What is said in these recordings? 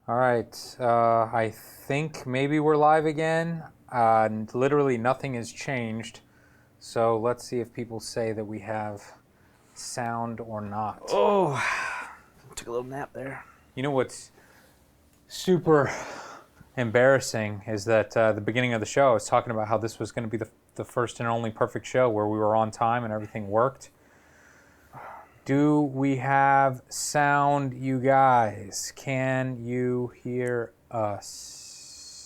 All right, I think maybe we're live again. Literally nothing has changed. So let's see if people say that we have sound or not. Oh, took a little nap there. You know what's super embarrassing is that the beginning of the show I was talking about how this was going to be the first and only perfect show where we were on time and everything worked. Do we have sound, you guys? Can you hear us?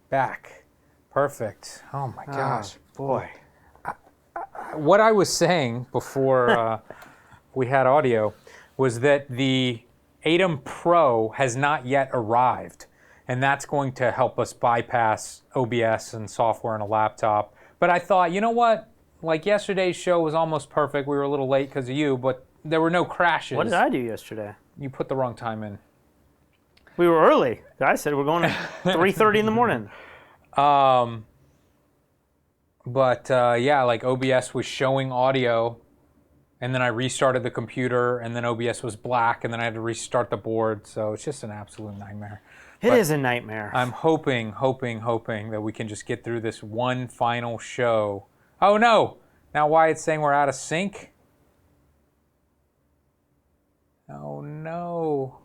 Back. Perfect. Oh my gosh. Boy. What I was saying before we had audio was that the ATEM Pro has not yet arrived, and that's going to help us bypass OBS and software on a laptop. But I thought, you know what? Like yesterday's show was almost perfect. We were a little late because of you, but there were no crashes. What did I do yesterday? You put the wrong time in. We were early. I said we're going at 3:30 in the morning. Yeah, like OBS was showing audio, and then I restarted the computer, and then OBS was black, and then I had to restart the board. So it's just an absolute nightmare. It is a nightmare. I'm hoping that we can just get through this one final show. Oh no! Now Wyatt's saying we're out of sync? Oh no.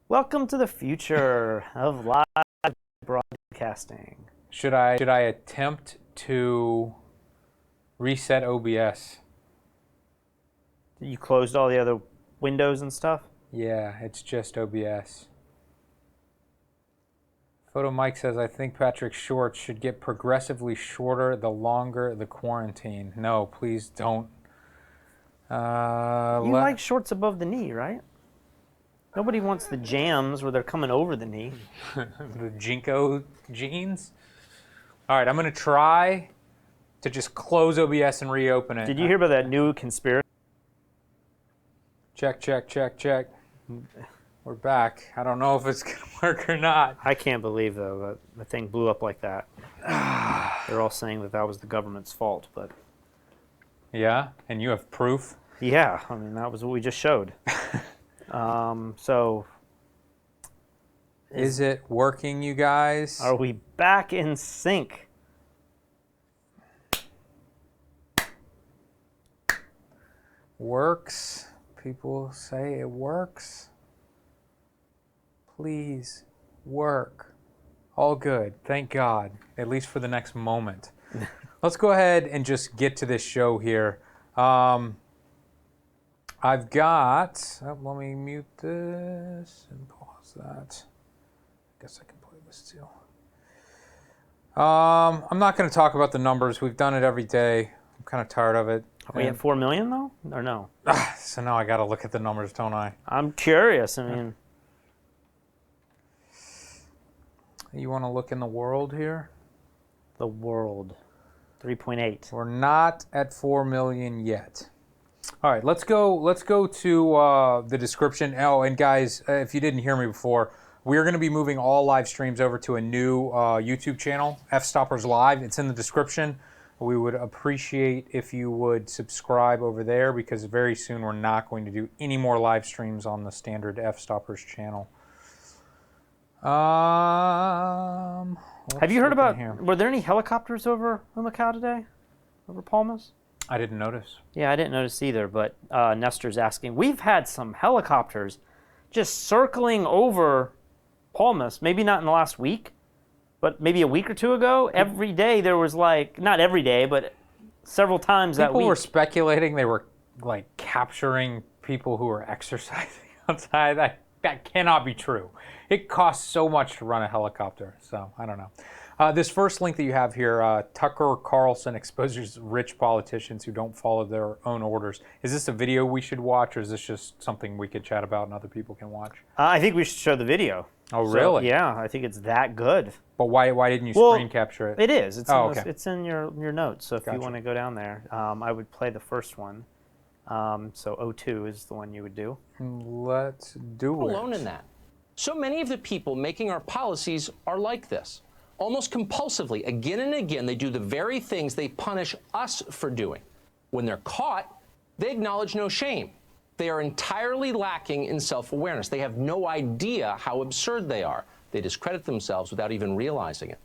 Welcome to the future of live broadcasting. Should I attempt to reset OBS? You closed all the other windows and stuff? Yeah, it's just OBS. Photo Mike says, I think Patrick's shorts should get progressively shorter the longer the quarantine. No, please don't. You like shorts above the knee, right? Nobody wants the jams where they're coming over the knee. The Jinko jeans? All right, I'm going to try to just close OBS and reopen it. Did you hear about that new conspiracy? Check. We're back. I don't know if it's going to work or not. I can't believe, though, that the thing blew up like that. They're all saying that was the government's fault, but... Yeah? And you have proof? Yeah, I mean, that was what we just showed. So... Is it working, you guys? Are we back in sync? Works. People say it works. Please work. All good. Thank God. At least for the next moment. Let's go ahead and just get to this show here. I've got... let me mute this and pause that. I guess I can play this too. I'm not going to talk about the numbers. We've done it every day. I'm kind of tired of it. Are we at 4 million, though? Or no? So now I got to look at the numbers, don't I? I'm curious. I mean... You want to look in the world here? The world. 3.8. We're not at 4 million yet. All right, let's go to the description. Oh, and guys, if you didn't hear me before, we're going to be moving all live streams over to a new YouTube channel, F-Stoppers Live. It's in the description. We would appreciate if you would subscribe over there because very soon we're not going to do any more live streams on the standard F-Stoppers channel. Have you heard about, were there any helicopters over Macau today? Over Palmas? I didn't notice. Yeah, I didn't notice either, but Nestor's asking. We've had some helicopters just circling over Palmas, maybe not in the last week, but maybe a week or two ago. Every day there was like, not every day, but several times that week. People were speculating they were like capturing people who were exercising outside. That cannot be true. It costs so much to run a helicopter, so I don't know. This first link that you have here, Tucker Carlson exposes rich politicians who don't follow their own orders. Is this a video we should watch, or is this just something we could chat about and other people can watch? I think we should show the video. Oh, really? Yeah, I think it's that good. But why didn't you screen capture it? It is. It's it's in your notes, so if you want to go down there, I would play the first one. So 02 is the one you would do. Let's do it. Alone in that. So many of the people making our policies are like this. Almost compulsively, again and again, they do the very things they punish us for doing. When they're caught, they acknowledge no shame. They are entirely lacking in self-awareness. They have no idea how absurd they are. They discredit themselves without even realizing it.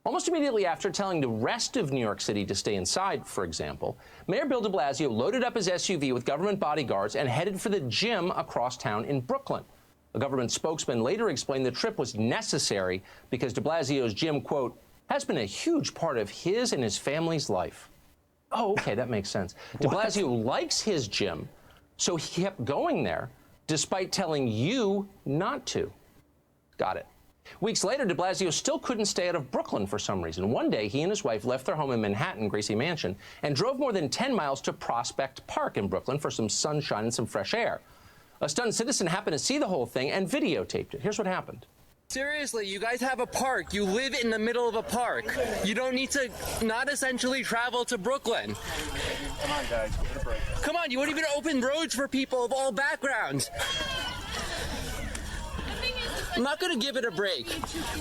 Almost immediately after telling the rest of New York City to stay inside, for example, Mayor Bill de Blasio loaded up his SUV with government bodyguards and headed for the gym across town in Brooklyn. A government spokesman later explained the trip was necessary because de Blasio's gym, quote, has been a huge part of his and his family's life. Oh, okay, that makes sense. De Blasio likes his gym, so he kept going there despite telling you not to. Got it. Weeks later, de Blasio still couldn't stay out of Brooklyn for some reason. One day, he and his wife left their home in Manhattan, Gracie Mansion, and drove more than 10 miles to Prospect Park in Brooklyn for some sunshine and some fresh air. A stunned citizen happened to see the whole thing and videotaped it. Here's what happened. Seriously, you guys have a park. You live in the middle of a park. You don't need to not essentially travel to Brooklyn. Come on, guys, give it a break. Come on, you won't even open roads for people of all backgrounds. I'm not going to give it a break.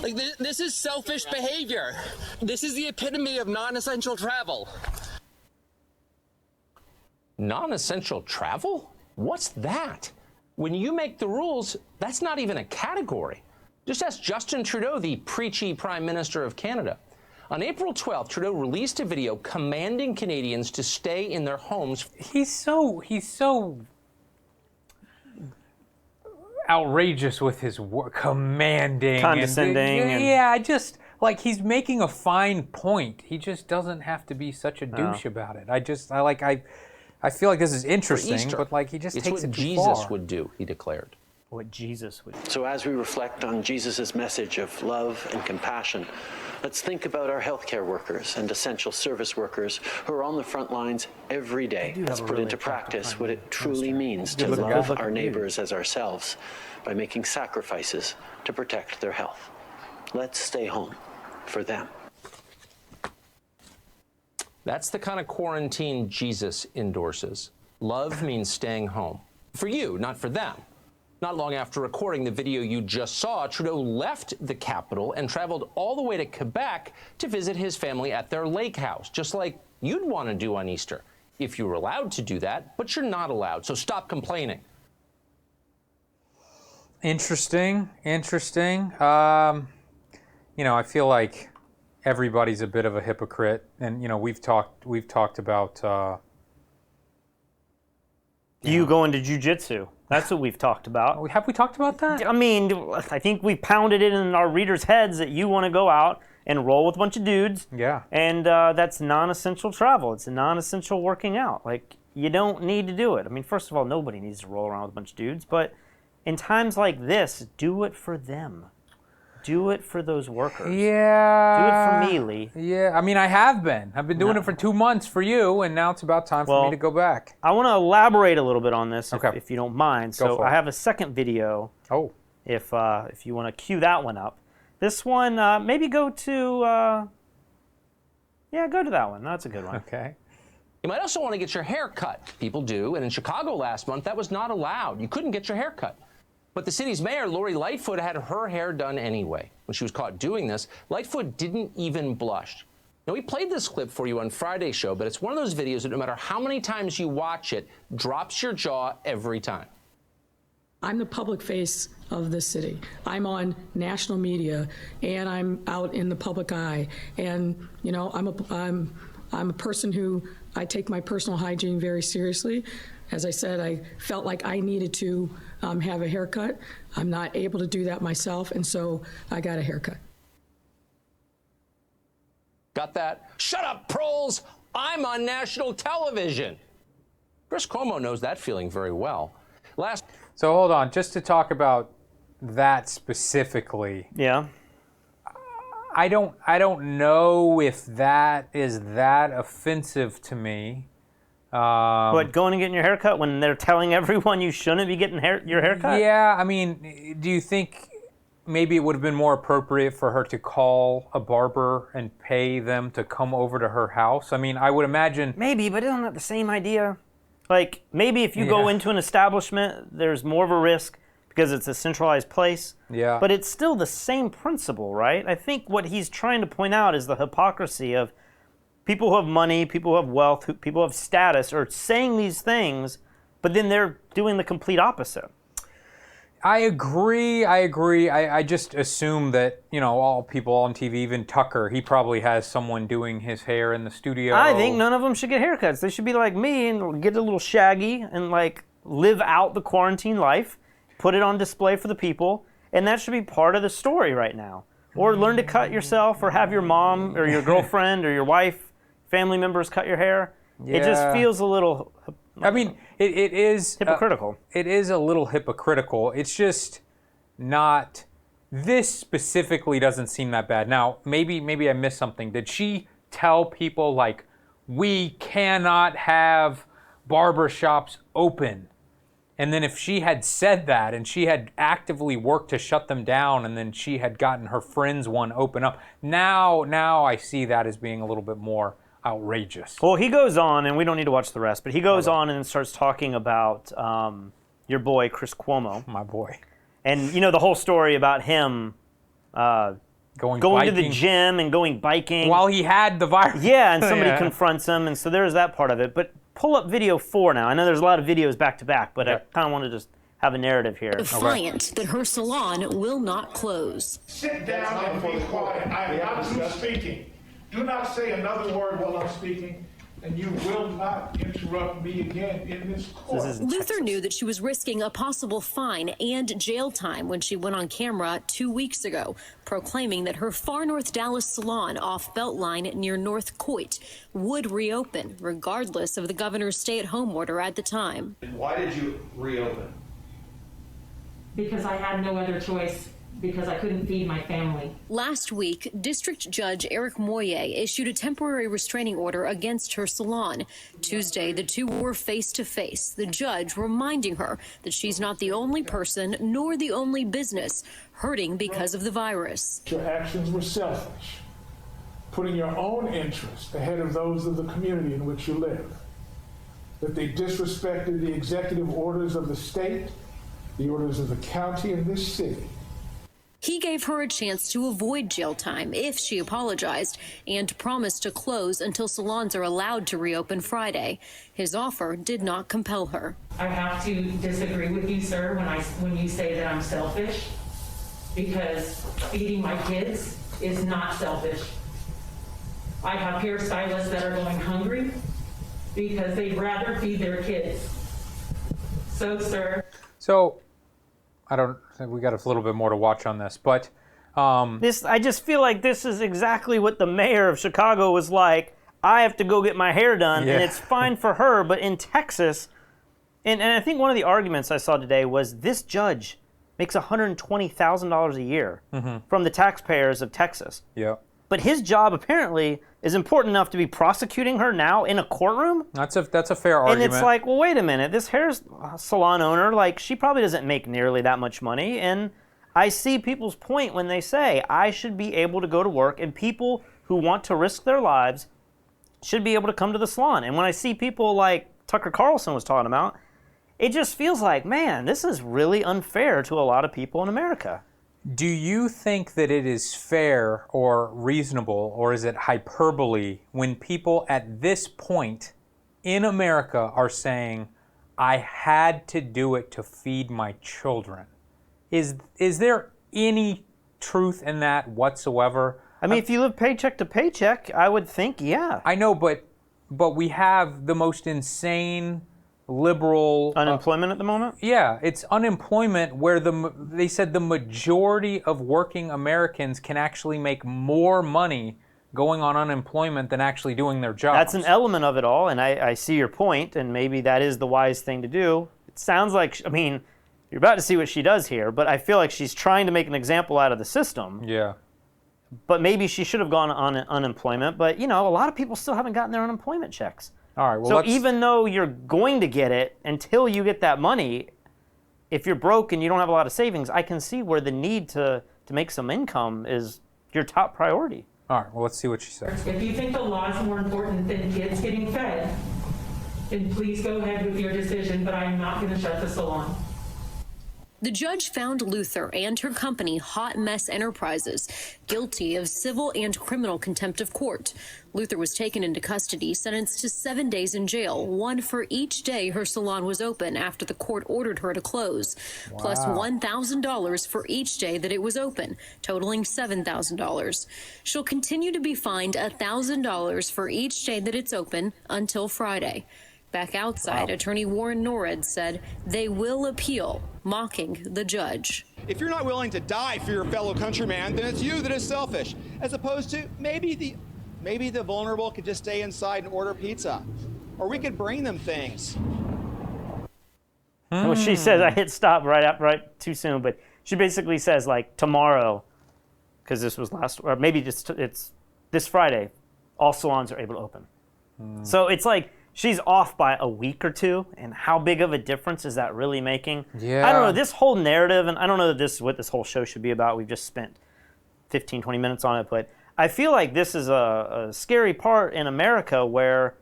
Like, this is selfish behavior. This is the epitome of non-essential travel. Non-essential travel? What's that? When you make the rules, that's not even a category. Just ask Justin Trudeau, the preachy Prime Minister of Canada. On April 12th, Trudeau released a video commanding Canadians to stay in their homes. He's so outrageous with his commanding, Condescending, and yeah, just like he's making a fine point. He just doesn't have to be such a douche about it. I feel like this is interesting, but like he just takes it too far. It's what Jesus would do, he declared. what Jesus would do. So as we reflect on Jesus' message of love and compassion, let's think about our healthcare workers and essential service workers who are on the front lines every day. Let's put into practice what it truly means to love our neighbors as ourselves by making sacrifices to protect their health. Let's stay home for them. That's the kind of quarantine Jesus endorses. Love means staying home. For you, not for them. Not long after recording the video you just saw, Trudeau left the capital and traveled all the way to Quebec to visit his family at their lake house, just like you'd want to do on Easter, if you were allowed to do that, but you're not allowed, so stop complaining. Interesting. You know, I feel like everybody's a bit of a hypocrite, and you know, we've talked about you going to jiu-jitsu. That's what we've talked about. Have we talked about that? I mean, I think we pounded it in our readers' heads that you want to go out and roll with a bunch of dudes. Yeah. And that's non-essential travel. It's a non-essential working out. Like, you don't need to do it. I mean, first of all, nobody needs to roll around with a bunch of dudes. But in times like this, do it for them. Do it for those workers. Yeah. Do it for me, Lee. Yeah, I mean, I've been doing it for 2 months for you, and now it's about time for me to go back. I want to elaborate a little bit on this, Okay. if you don't mind. Go So for it. I have a second video. Oh. If you want to cue that one up. This one, maybe go to, go to that one. That's a good one. Okay. You might also want to get your hair cut. People do, and in Chicago last month, that was not allowed. You couldn't get your hair cut. But the city's mayor, Lori Lightfoot, had her hair done anyway. When she was caught doing this, Lightfoot didn't even blush. Now, we played this clip for you on Friday's show, but it's one of those videos that no matter how many times you watch it, drops your jaw every time. I'm the public face of this city. I'm on national media, and I'm out in the public eye. And, you know, I'm a person who, I take my personal hygiene very seriously. As I said, I felt like I needed to have a haircut. I'm not able to do that myself, and so I got a haircut. Got that? Shut up, proles! I'm on national television. Chris Cuomo knows that feeling very well. So hold on, just to talk about that specifically. Yeah. I don't know if that is that offensive to me. But going and getting your hair cut when they're telling everyone you shouldn't be getting your hair cut? Yeah, I mean, do you think maybe it would have been more appropriate for her to call a barber and pay them to come over to her house? I mean, I would imagine... Maybe, but isn't that the same idea? Like, maybe if you go into an establishment, there's more of a risk because it's a centralized place. Yeah. But it's still the same principle, right? I think what he's trying to point out is the hypocrisy of people who have money, people who have wealth, people who have status are saying these things, but then they're doing the complete opposite. I agree. I just assume that, you know, all people on TV, even Tucker, he probably has someone doing his hair in the studio. I think none of them should get haircuts. They should be like me and get a little shaggy and like live out the quarantine life, put it on display for the people, and that should be part of the story right now. Or learn to cut yourself, or have your mom or your girlfriend or your wife, family members cut your hair. Yeah. It just feels a little... I mean, it is hypocritical. It is a little hypocritical. It's just not. This specifically doesn't seem that bad. Now, maybe I missed something. Did she tell people like, we cannot have barbershops open? And then if she had said that and she had actively worked to shut them down, and then she had gotten her friend's one open up, now I see that as being a little bit more outrageous. Well, he goes on, and we don't need to watch the rest, but he goes on and starts talking about your boy, Chris Cuomo. My boy. And, you know, the whole story about him going to the gym and going biking. While he had the virus. Yeah, and somebody confronts him, and so there's that part of it. But pull up video 4 now. I know there's a lot of videos back to back, but I kind of want to just have a narrative here. Defiant that her salon will not close. Sit down and be quiet. I am not through speaking. Do not say another word while I'm speaking, and you will not interrupt me again in this court. Luther knew that she was risking a possible fine and jail time when she went on camera 2 weeks ago, proclaiming that her Far North Dallas salon off Beltline near North Coit would reopen, regardless of the governor's stay-at-home order at the time. Why did you reopen? Because I had no other choice. Because I couldn't feed my family. Last week, District Judge Eric Moye issued a temporary restraining order against her salon. Tuesday, the two were face-to-face, the judge reminding her that she's not the only person nor the only business hurting because of the virus. Your actions were selfish, putting your own interests ahead of those of the community in which you live. That they disrespected the executive orders of the state, the orders of the county and this city. He gave her a chance to avoid jail time if she apologized and promised to close until salons are allowed to reopen Friday. His offer did not compel her. I have to disagree with you, sir, when you say that I'm selfish, because feeding my kids is not selfish. I have hairstylists that are going hungry because they'd rather feed their kids. So, sir. So, I don't think we got a little bit more to watch on this, but I just feel like this is exactly what the mayor of Chicago was like. I have to go get my hair done, and it's fine for her, but in Texas, and I think one of the arguments I saw today was this judge makes $120,000 a year from the taxpayers of Texas. Yeah. But his job apparently is important enough to be prosecuting her now in a courtroom. That's a fair argument. And it's like, well, wait a minute. This hair salon owner, like, she probably doesn't make nearly that much money. And I see people's point when they say, I should be able to go to work, and people who want to risk their lives should be able to come to the salon. And when I see people like Tucker Carlson was talking about, it just feels like, man, this is really unfair to a lot of people in America. Do you think that it is fair or reasonable, or is it hyperbole, when people at this point in America are saying, I had to do it to feed my children? Is there any truth in that whatsoever? I mean, if you live paycheck to paycheck, I would think, yeah. I know, but we have the most insane liberal unemployment at the moment. Yeah, it's unemployment where they said the majority of working Americans can actually make more money going on unemployment than actually doing their jobs. That's an element of it all, and I see your point, and maybe that is the wise thing to do. It sounds like, I mean, you're about to see what she does here, but I feel like she's trying to make an example out of the system. Yeah. But maybe she should have gone on unemployment, but you know, a lot of people still haven't gotten their unemployment checks. All right, well, so even though you're going to get it, until you get that money, if you're broke and you don't have a lot of savings, I can see where the need to make some income is your top priority. All right, well, let's see what she says. If you think the law is more important than kids getting fed, then please go ahead with your decision, but I'm not going to shut the salon. The judge found Luther and her company, Hot Mess Enterprises, guilty of civil and criminal contempt of court. Luther was taken into custody, sentenced to 7 days in jail, one for each day her salon was open after the court ordered her to close, plus $1,000 for each day that it was open, totaling $7,000. She'll continue to be fined $1,000 for each day that it's open until Friday. Back outside, attorney Warren Norred said they will appeal, mocking the judge. If you're not willing to die for your fellow countryman, then it's you that is selfish, as opposed to maybe the vulnerable could just stay inside and order pizza, or we could bring them things. Well, she says I hit stop right too soon, but she basically says like tomorrow, because this was or maybe just it's this Friday, all salons are able to open. So it's like she's off by a week or two, and how big of a difference is that really making? Yeah. I don't know, this whole narrative, and I don't know that this is what this whole show should be about. We've just spent 15, 20 minutes on it, but I feel like this is a scary part in America where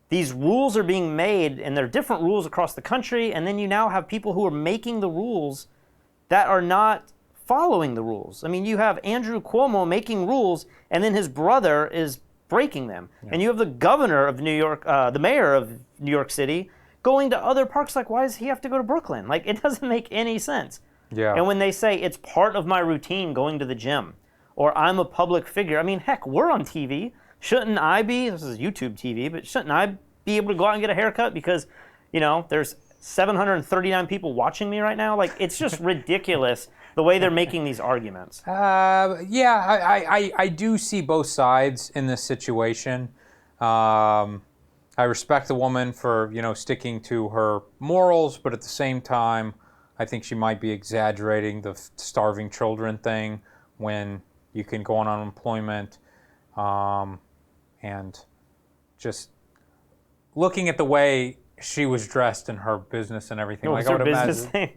these rules are being made, and there are different rules across the country, and then you now have people who are making the rules that are not following the rules. I mean, you have Andrew Cuomo making rules, and then his brother is breaking them. Yeah. And you have the governor of New York, the mayor of New York City, going to other parks. Like, why does he have to go to Brooklyn? Like, it doesn't make any sense. Yeah. And when they say it's part of my routine going to the gym, or I'm a public figure, I mean, heck, we're on TV. Shouldn't I be, this is YouTube TV, but shouldn't I be able to go out and get a haircut because, you know, there's 739 people watching me right now? Like, it's just ridiculous the way they're making these arguments. Yeah, I do see both sides in this situation. I respect the woman for, you know, sticking to her morals, but at the same time, I think she might be exaggerating the starving children thing when you can go on unemployment, and just looking at the way she was dressed in her business and everything. What was her business name?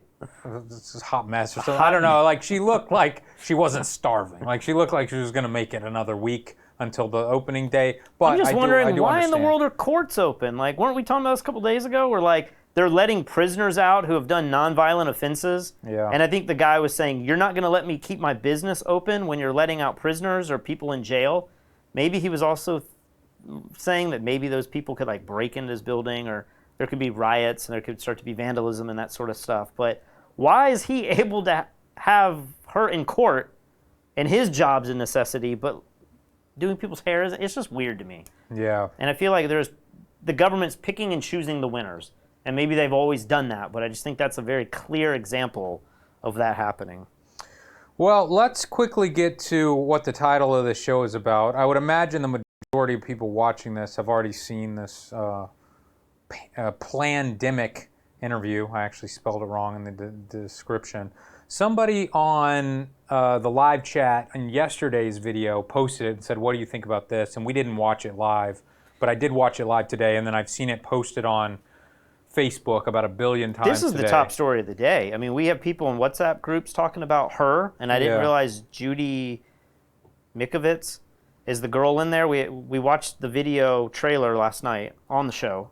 This is Hot Mess or something. I don't know. Like, she looked like she wasn't starving. Like, she looked like she was going to make it another week until the opening day. But I'm just wondering I do why understand. in the world are courts open? Like, weren't we talking about this a couple days ago? Where like they're letting prisoners out who have done nonviolent offenses. Yeah. And I think the guy was saying, "You're not going to let me keep my business open when you're letting out prisoners or people in jail." Maybe he was also saying that maybe those people could like break into his building, or there could be riots and there could start to be vandalism and that sort of stuff. But why is he able to have her in court and his job's a necessity, but doing people's hair, it's just weird to me. Yeah. And I feel like the government's picking and choosing the winners. And maybe they've always done that, but I just think that's a very clear example of that happening. Well, let's quickly get to what the title of this show is about. I would imagine the majority of people watching this have already seen this PLANDEMIC interview. I actually spelled it wrong in the description. Somebody on the live chat in yesterday's video posted it and said, "What do you think about this?" And we didn't watch it live, but I did watch it live today, and then I've seen it posted on Facebook about 1 billion times This is today. the top story of the day. I mean, we have people in WhatsApp groups talking about her, and I didn't realize Judy Mikovits is the girl in there. We watched the video trailer last night on the show.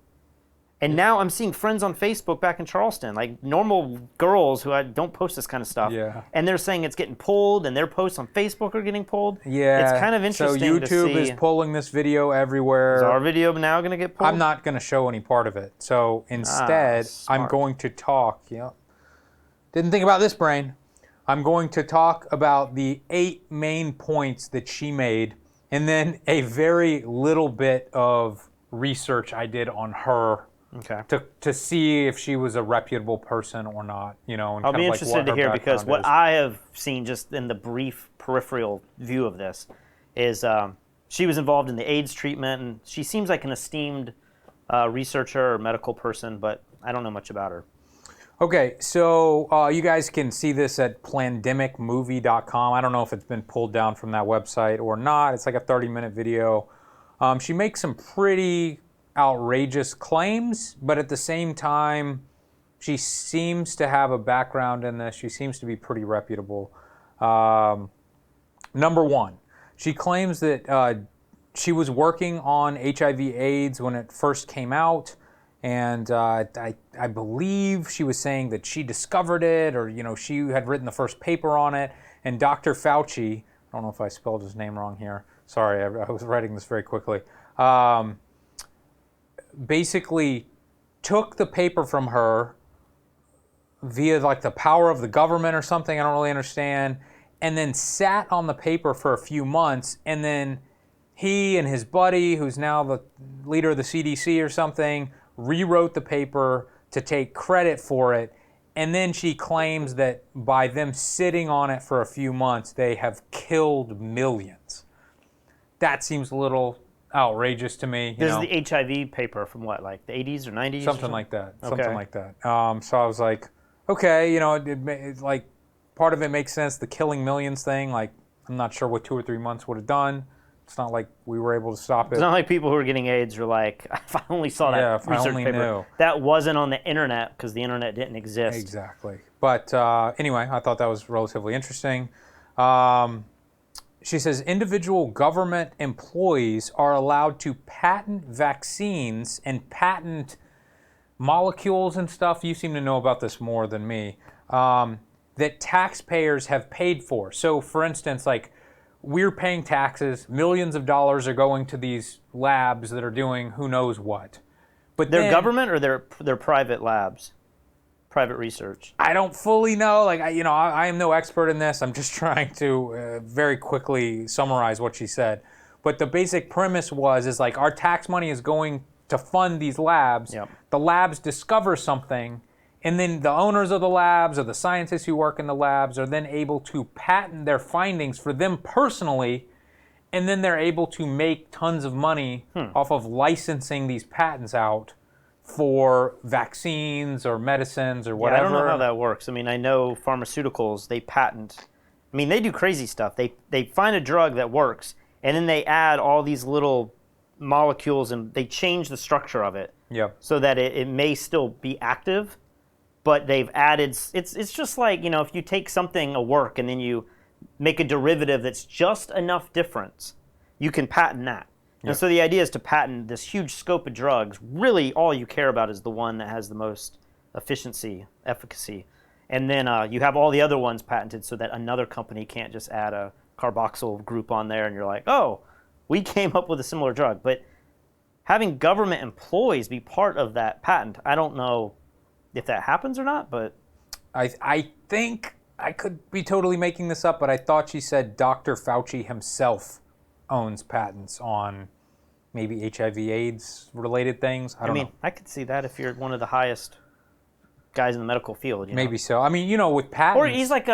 And now I'm seeing friends on Facebook back in Charleston, like normal girls who don't post this kind of stuff. Yeah. And they're saying it's getting pulled, and their posts on Facebook are getting pulled. Yeah. It's kind of interesting so YouTube to see. is pulling this video everywhere. Is our video now going to get pulled? I'm not going to show any part of it. So instead, I'm going to talk. Didn't think about this, brain. I'm going to talk about the 8 main points that she made, and then a very little bit of research I did on her. Okay. To see if she was a reputable person or not, and I'll be interested to hear, because what I have seen just in the brief peripheral view of this is she was involved in the AIDS treatment, and she seems like an esteemed researcher or medical person, but I don't know much about her. Okay, so you guys can see this at plandemicmovie.com. I don't know if it's been pulled down from that website or not. It's like a 30-minute video. She makes some pretty outrageous claims, but at the same time, she seems to have a background in this. She seems to be pretty reputable. Number one, she claims that she was working on HIV AIDs when it first came out, And I believe she was saying that she discovered it, or she had written the first paper on it. And Dr. Fauche, I don't know if I spelled his name wrong here. Sorry, I was writing this very quickly. Basically took the paper from her via like the power of the government or something, I don't really understand, and then sat on the paper for a few months, and then he and his buddy, who's now the leader of the CDC or something, rewrote the paper to take credit for it, and then she claims that by them sitting on it for a few months, they have killed millions. That seems a little outrageous to me. This is the HIV paper from what, like the 80s or 90s? Something like that. Something like that. So I was like, okay, it like part of it makes sense. The killing millions thing, like I'm not sure what 2 or 3 months would have done. It's not like we were able to stop it. It's not like people who are getting AIDS are like, if I only saw that if I research only paper. knew. That wasn't on the internet because the internet didn't exist. Exactly. But anyway, I thought that was relatively interesting. She says individual government employees are allowed to patent vaccines and patent molecules and stuff. You seem to know about this more than me. That taxpayers have paid for. So, for instance, like we're paying taxes, millions of dollars are going to these labs that are doing who knows what. But they're government or they're private labs? Private research? I don't fully know. Like, I am no expert in this. I'm just trying to very quickly summarize what she said. But the basic premise is like our tax money is going to fund these labs. Yep. The labs discover something, and then the owners of the labs or the scientists who work in the labs are then able to patent their findings for them personally, and then they're able to make tons of money off of licensing these patents out for vaccines or medicines or whatever. Yeah, I don't know how that works. I mean, I know pharmaceuticals, they patent. I mean, they do crazy stuff. They find a drug that works, and then they add all these little molecules, and they change the structure of it so that it may still be active, but they've added, it's just like, if you take something, a work, and then you make a derivative that's just enough difference, you can patent that. And so the idea is to patent this huge scope of drugs. Really, all you care about is the one that has the most efficacy. And then you have all the other ones patented so that another company can't just add a carboxyl group on there and you're like, oh, we came up with a similar drug. But having government employees be part of that patent, I don't know if that happens or not, but... I think, I could be totally making this up, but I thought she said Dr. Fauche himself owns patents on maybe HIV AIDS related things. I don't know. I could see that if you're one of the highest guys in the medical field. Maybe so. I mean, with patents. Or he's like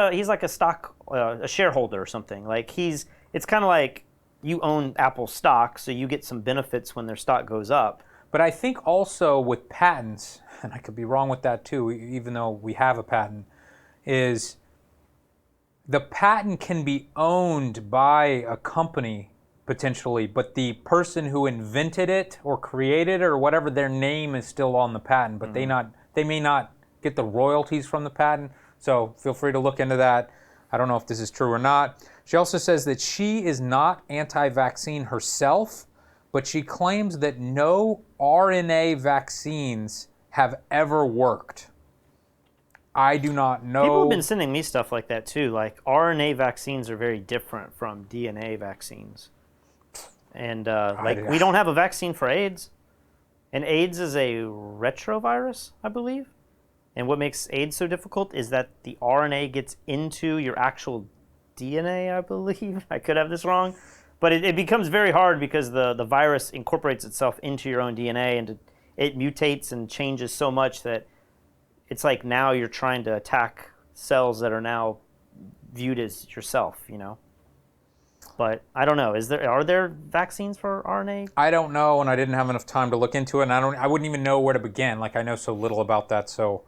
a stock, a shareholder or something. Like it's kind of like you own Apple stock, so you get some benefits when their stock goes up. But I think also with patents, and I could be wrong with that too, even though we have a patent, is the patent can be owned by a company potentially, but the person who invented it or created it or whatever, their name is still on the patent, but they may not get the royalties from the patent. So feel free to look into that. I don't know if this is true or not. She also says that she is not anti-vaccine herself, but she claims that no RNA vaccines have ever worked. I do not know. People have been sending me stuff like that too. Like RNA vaccines are very different from DNA vaccines. And we don't have a vaccine for AIDS. And AIDS is a retrovirus, I believe. And what makes AIDS so difficult is that the RNA gets into your actual DNA, I believe. I could have this wrong. But it becomes very hard because the virus incorporates itself into your own DNA, and it mutates and changes so much that it's like now you're trying to attack cells that are now viewed as yourself, But I don't know. Are there vaccines for RNA? I don't know, and I didn't have enough time to look into it, and I wouldn't even know where to begin. Like, I know so little about that. So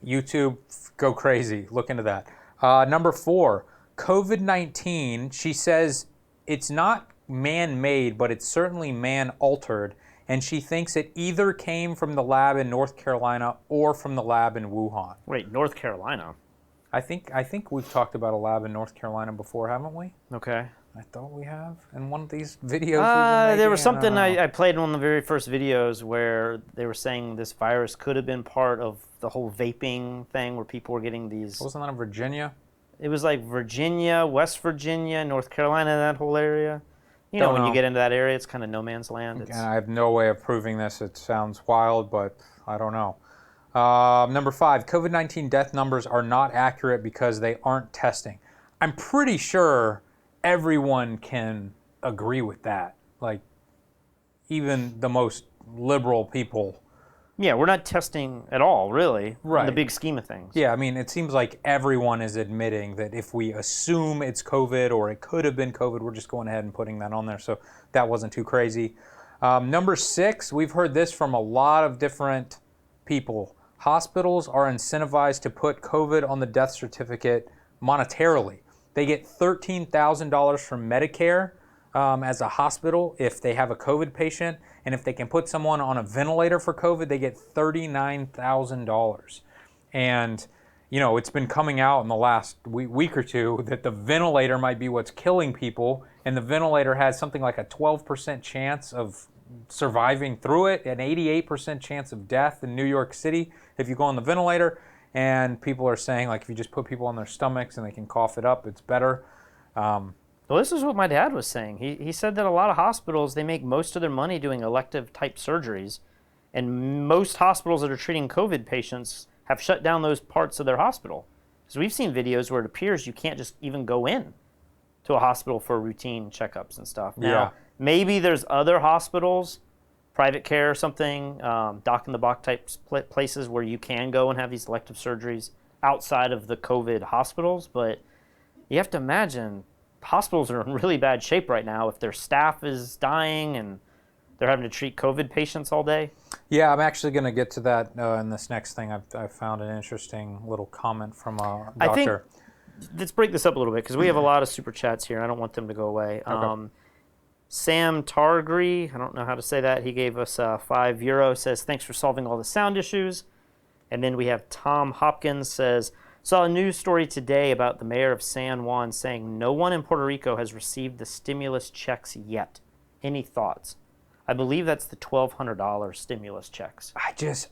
YouTube, go crazy. Look into that. Number 4, COVID-19. She says it's not man-made, but it's certainly man-altered, and she thinks it either came from the lab in North Carolina or from the lab in Wuhan. Wait, North Carolina? I think we've talked about a lab in North Carolina before, haven't we? Okay. I thought we have in one of these videos. There was something I played in one of the very first videos where they were saying this virus could have been part of the whole vaping thing where people were getting these. Wasn't that in Virginia? It was like Virginia, West Virginia, North Carolina, that whole area. You know, when you get into that area, it's kind of no man's land. And I have no way of proving this. It sounds wild, but I don't know. Number 5, COVID-19 death numbers are not accurate because they aren't testing. I'm pretty sure everyone can agree with that. Like, even the most liberal people. Yeah, we're not testing at all, really, right, in the big scheme of things. Yeah, I mean, it seems like everyone is admitting that if we assume it's COVID or it could have been COVID, we're just going ahead and putting that on there. So that wasn't too crazy. Number 6, we've heard this from a lot of different people. Hospitals are incentivized to put COVID on the death certificate monetarily. They get $13,000 from Medicare as a hospital if they have a COVID patient, and if they can put someone on a ventilator for COVID, they get $39,000. And, you know, it's been coming out in the last week or two that the ventilator might be what's killing people, and the ventilator has something like a 12% chance of surviving through it, an 88% chance of death in New York City if you go on the ventilator. And people are saying, like, if you just put people on their stomachs and they can cough it up, it's better. Well, this is what my dad was saying. He said that a lot of hospitals, they make most of their money doing elective type surgeries, and most hospitals that are treating COVID patients have shut down those parts of their hospital. So we've seen videos where it appears you can't just even go in to a hospital for routine checkups and stuff. Now, maybe there's other hospitals, private care or something, doc-in-the-box type places where you can go and have these elective surgeries outside of the COVID hospitals, but you have to imagine hospitals are in really bad shape right now if their staff is dying and they're having to treat COVID patients all day. Yeah, I'm actually going to get to that in this next thing. I found an interesting little comment from a doctor. I think, let's break this up a little bit because we have a lot of super chats here. I don't want them to go away. Okay. Sam Targri, I don't know how to say that. He gave us €5, says, thanks for solving all the sound issues. And then we have Tom Hopkins says, saw a news story today about the mayor of San Juan saying no one in Puerto Rico has received the stimulus checks yet. Any thoughts? I believe that's the $1,200 stimulus checks.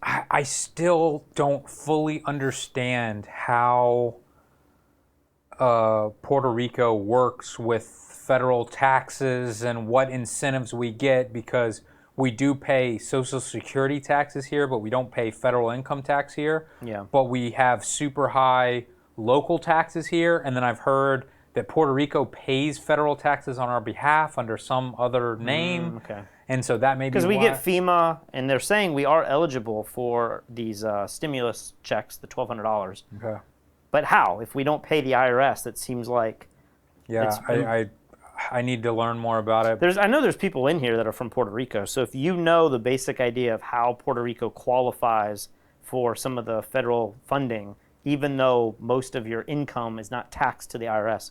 I still don't fully understand how Puerto Rico works with federal taxes and what incentives we get, because we do pay Social Security taxes here, but we don't pay federal income tax here. Yeah. But we have super high local taxes here, and then I've heard that Puerto Rico pays federal taxes on our behalf under some other name. Okay. And so that may be because we get FEMA, and they're saying we are eligible for these stimulus checks, the $1,200. Okay. But how? If we don't pay the IRS, that seems like... Yeah, I need to learn more about it. I know there's people in here that are from Puerto Rico, so if you know the basic idea of how Puerto Rico qualifies for some of the federal funding, even though most of your income is not taxed to the IRS,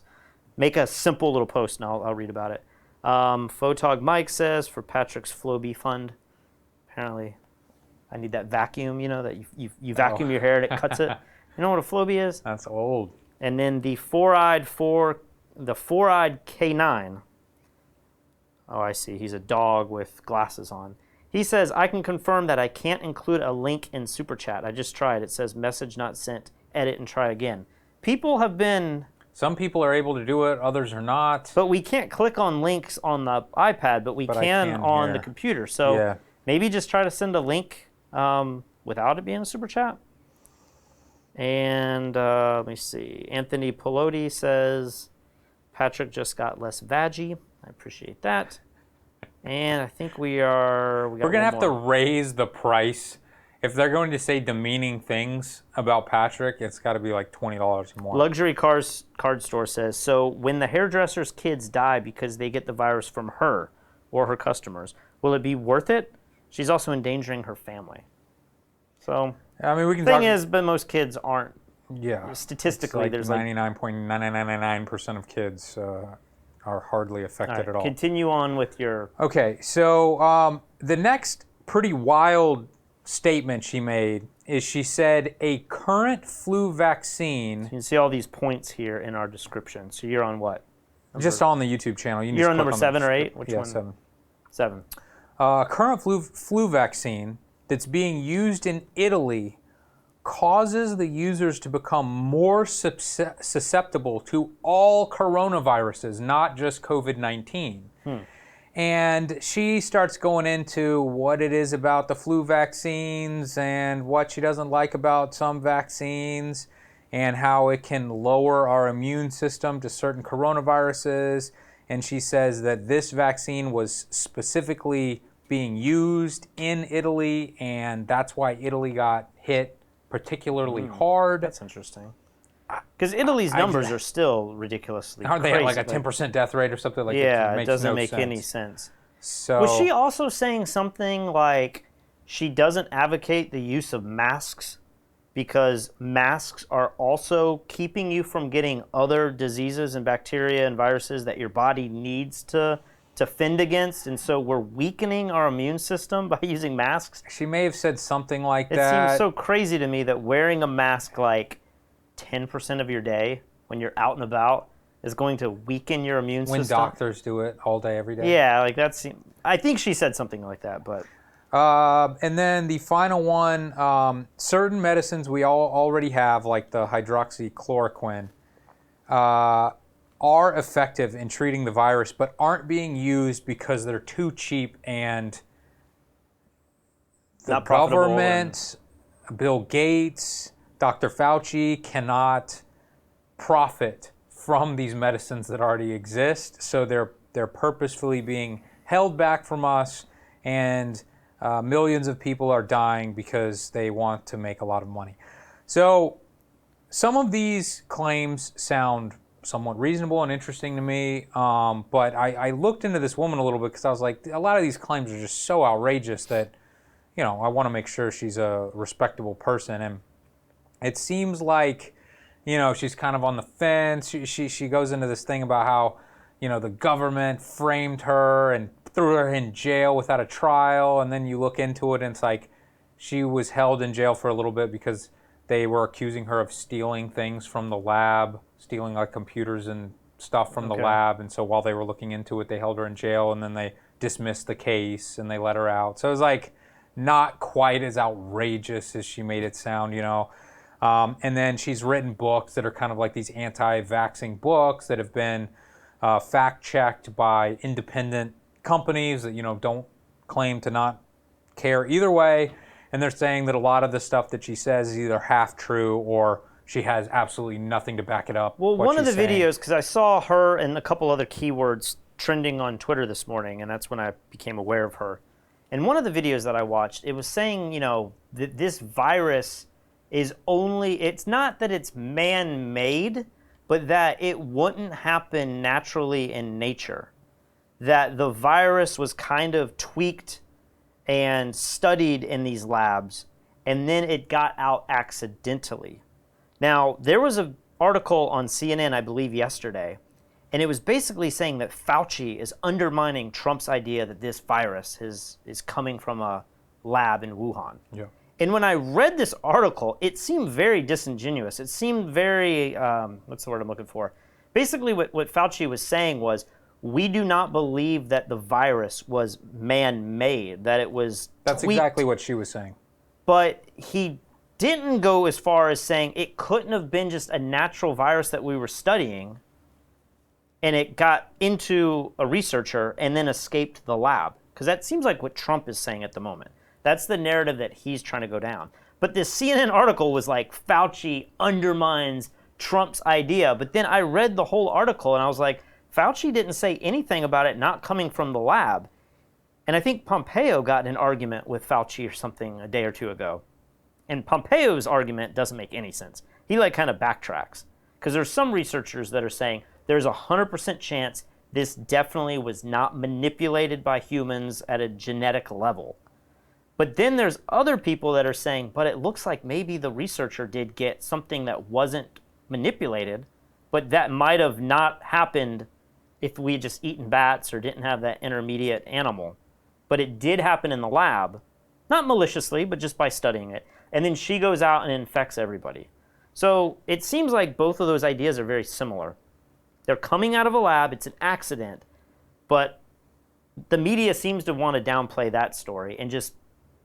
make a simple little post and I'll read about it. Photog Mike says, for Patrick's Flowbee fund, apparently I need that vacuum, you know, that you vacuum your hair and it cuts it. You know what a Flowbee is? That's old. And then the four-eyed K9. Oh, I see. He's a dog with glasses on. He says, I can confirm that I can't include a link in Super Chat. I just tried. It says message not sent. Edit and try again. People have been... Some people are able to do it, others are not. But we can't click on links on the iPad, but we can on the computer. So maybe just try to send a link without it being a Super Chat. And let me see. Anthony Pelotti says, Patrick just got less vaggy. I appreciate that. And I think we're going to have to raise the price. If they're going to say demeaning things about Patrick, it's got to be like $20 more. Luxury Card Store says, so when the hairdresser's kids die because they get the virus from her or her customers, will it be worth it? She's also endangering her family. So, I mean, we can. Thing is, but most kids aren't. Yeah. Statistically, like there's 99.999% of kids are hardly affected at all. Continue on with your. Okay, so the next pretty wild statement she made is she said a current flu vaccine. You can see all these points here in our description. So you're on what? Just on the YouTube channel. You can You're just on click number 7 or 8? Which yeah, one? 7. 7. Current flu vaccine that's being used in Italy causes the users to become more susceptible to all coronaviruses, not just COVID-19. And she starts going into what it is about the flu vaccines and what she doesn't like about some vaccines and how it can lower our immune system to certain coronaviruses. And she says that this vaccine was specifically being used in Italy, and that's why Italy got hit particularly hard. That's interesting. Because Italy's numbers are still ridiculously Aren't they crazy. at like a 10% death rate or something? Like yeah, it makes doesn't no make sense. any sense. So was she also saying something like she doesn't advocate the use of masks because masks are also keeping you from getting other diseases and bacteria and viruses that your body needs to fend against, and so we're weakening our immune system by using masks? She may have said something like It that. seems so crazy to me that wearing a mask like 10% of your day when you're out and about is going to weaken your immune when system. doctors do it all day, every day. Yeah, like that's. I think she said something like that, but. And then the final one, certain medicines we all already have, like the hydroxychloroquine, are effective in treating the virus, but aren't being used because they're too cheap and the Not profitable government, Bill Gates, Dr. Fauche cannot profit from these medicines that already exist, so they're purposefully being held back from us, and millions of people are dying because they want to make a lot of money. So some of these claims sound somewhat reasonable and interesting to me, but I looked into this woman a little bit because I was like, a lot of these claims are just so outrageous that, you know, I want to make sure she's a respectable person. And it seems like, you know, she's kind of on the fence. She goes into this thing about how, you know, the government framed her and threw her in jail without a trial. And then you look into it and it's like she was held in jail for a little bit because they were accusing her of stealing things from the lab, stealing like computers and stuff from the lab. And so while they were looking into it, they held her in jail, and then they dismissed the case and they let her out. So it was like not quite as outrageous as she made it sound, you know. And then she's written books that are kind of like these anti-vaxxing books that have been fact-checked by independent companies that, you know, don't claim to not care either way. And they're saying that a lot of the stuff that she says is either half true or she has absolutely nothing to back it up. Well, one of the videos, because I saw her and a couple other keywords trending on Twitter this morning, and that's when I became aware of her. And one of the videos that I watched, it was saying, you know, that this virus is only, it's not that it's man-made, but that it wouldn't happen naturally in nature. That the virus was kind of tweaked and studied in these labs, and then it got out accidentally. Now, there was an article on CNN, I believe, yesterday, and it was basically saying that Fauche is undermining Trump's idea that this virus is coming from a lab in Wuhan. Yeah. And when I read this article, it seemed very disingenuous. It seemed very, what's the word I'm looking for? Basically, what Fauche was saying was, we do not believe that the virus was man-made, that it was That's tweaked. exactly what she was saying. But he didn't go as far as saying it couldn't have been just a natural virus that we were studying and it got into a researcher and then escaped the lab. Because that seems like what Trump is saying at the moment. That's the narrative that he's trying to go down. But this CNN article was like, Fauche undermines Trump's idea. But then I read the whole article and I was like, Fauche didn't say anything about it not coming from the lab. And I think Pompeo got in an argument with Fauche or something a day or two ago. And Pompeo's argument doesn't make any sense. He like kind of backtracks. Because there's some researchers that are saying there's a 100% chance this definitely was not manipulated by humans at a genetic level. But then there's other people that are saying, but it looks like maybe the researcher did get something that wasn't manipulated, but that might have not happened if we had just eaten bats or didn't have that intermediate animal. But it did happen in the lab, not maliciously, but just by studying it. And then she goes out and infects everybody. So it seems like both of those ideas are very similar. They're coming out of a lab. It's an accident. But the media seems to want to downplay that story and just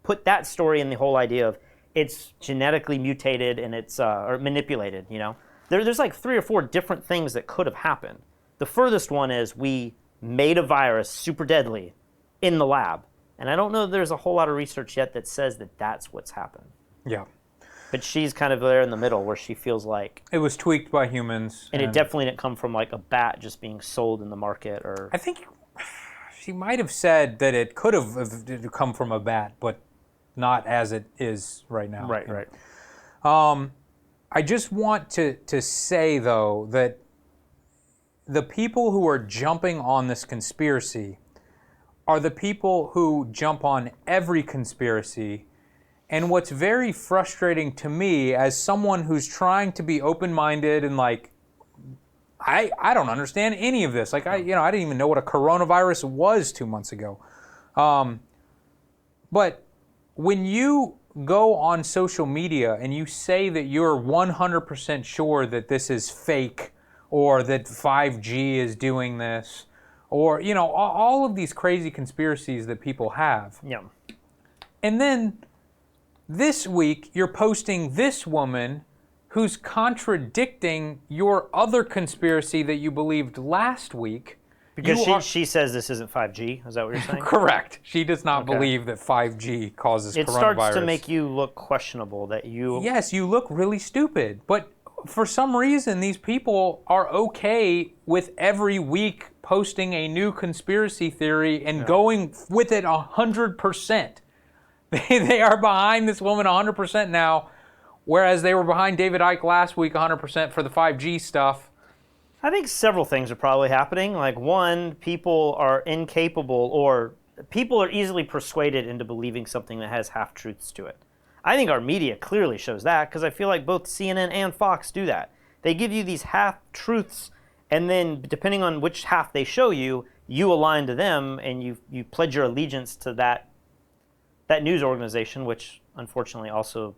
put that story in the whole idea of it's genetically mutated and it's or manipulated, you know. There's like 3 or 4 different things that could have happened. The furthest one is we made a virus super deadly in the lab. And I don't know that there's a whole lot of research yet that says that that's what's happened. Yeah. But she's kind of there in the middle where she feels like it was tweaked by humans. And it definitely didn't come from like a bat just being sold in the market or... I think she might have said that it could have come from a bat, but not as it is right now. Right. I just want to say, though, that the people who are jumping on this conspiracy are the people who jump on every conspiracy. And what's very frustrating to me as someone who's trying to be open-minded and like, I don't understand any of this. Like, I didn't even know what a coronavirus was 2 months ago. But when you go on social media and you say that you're 100% sure that this is fake or that 5G is doing this or, you know, all of these crazy conspiracies that people have. Yeah. And then this week you're posting this woman who's contradicting your other conspiracy that you believed last week. Because she says this isn't 5G. Is that what you're saying? Correct. She does not believe that 5G causes coronavirus. It starts to make you look questionable that you... Yes, you look really stupid. But for some reason, these people are okay with every week posting a new conspiracy theory and going with it 100%. They are behind this woman 100% now, whereas they were behind David Icke last week 100% for the 5G stuff. I think several things are probably happening. Like, one, people are incapable or people are easily persuaded into believing something that has half-truths to it. I think our media clearly shows that because I feel like both CNN and Fox do that. They give you these half-truths, and then depending on which half they show you, you align to them and you pledge your allegiance to that news organization, which unfortunately also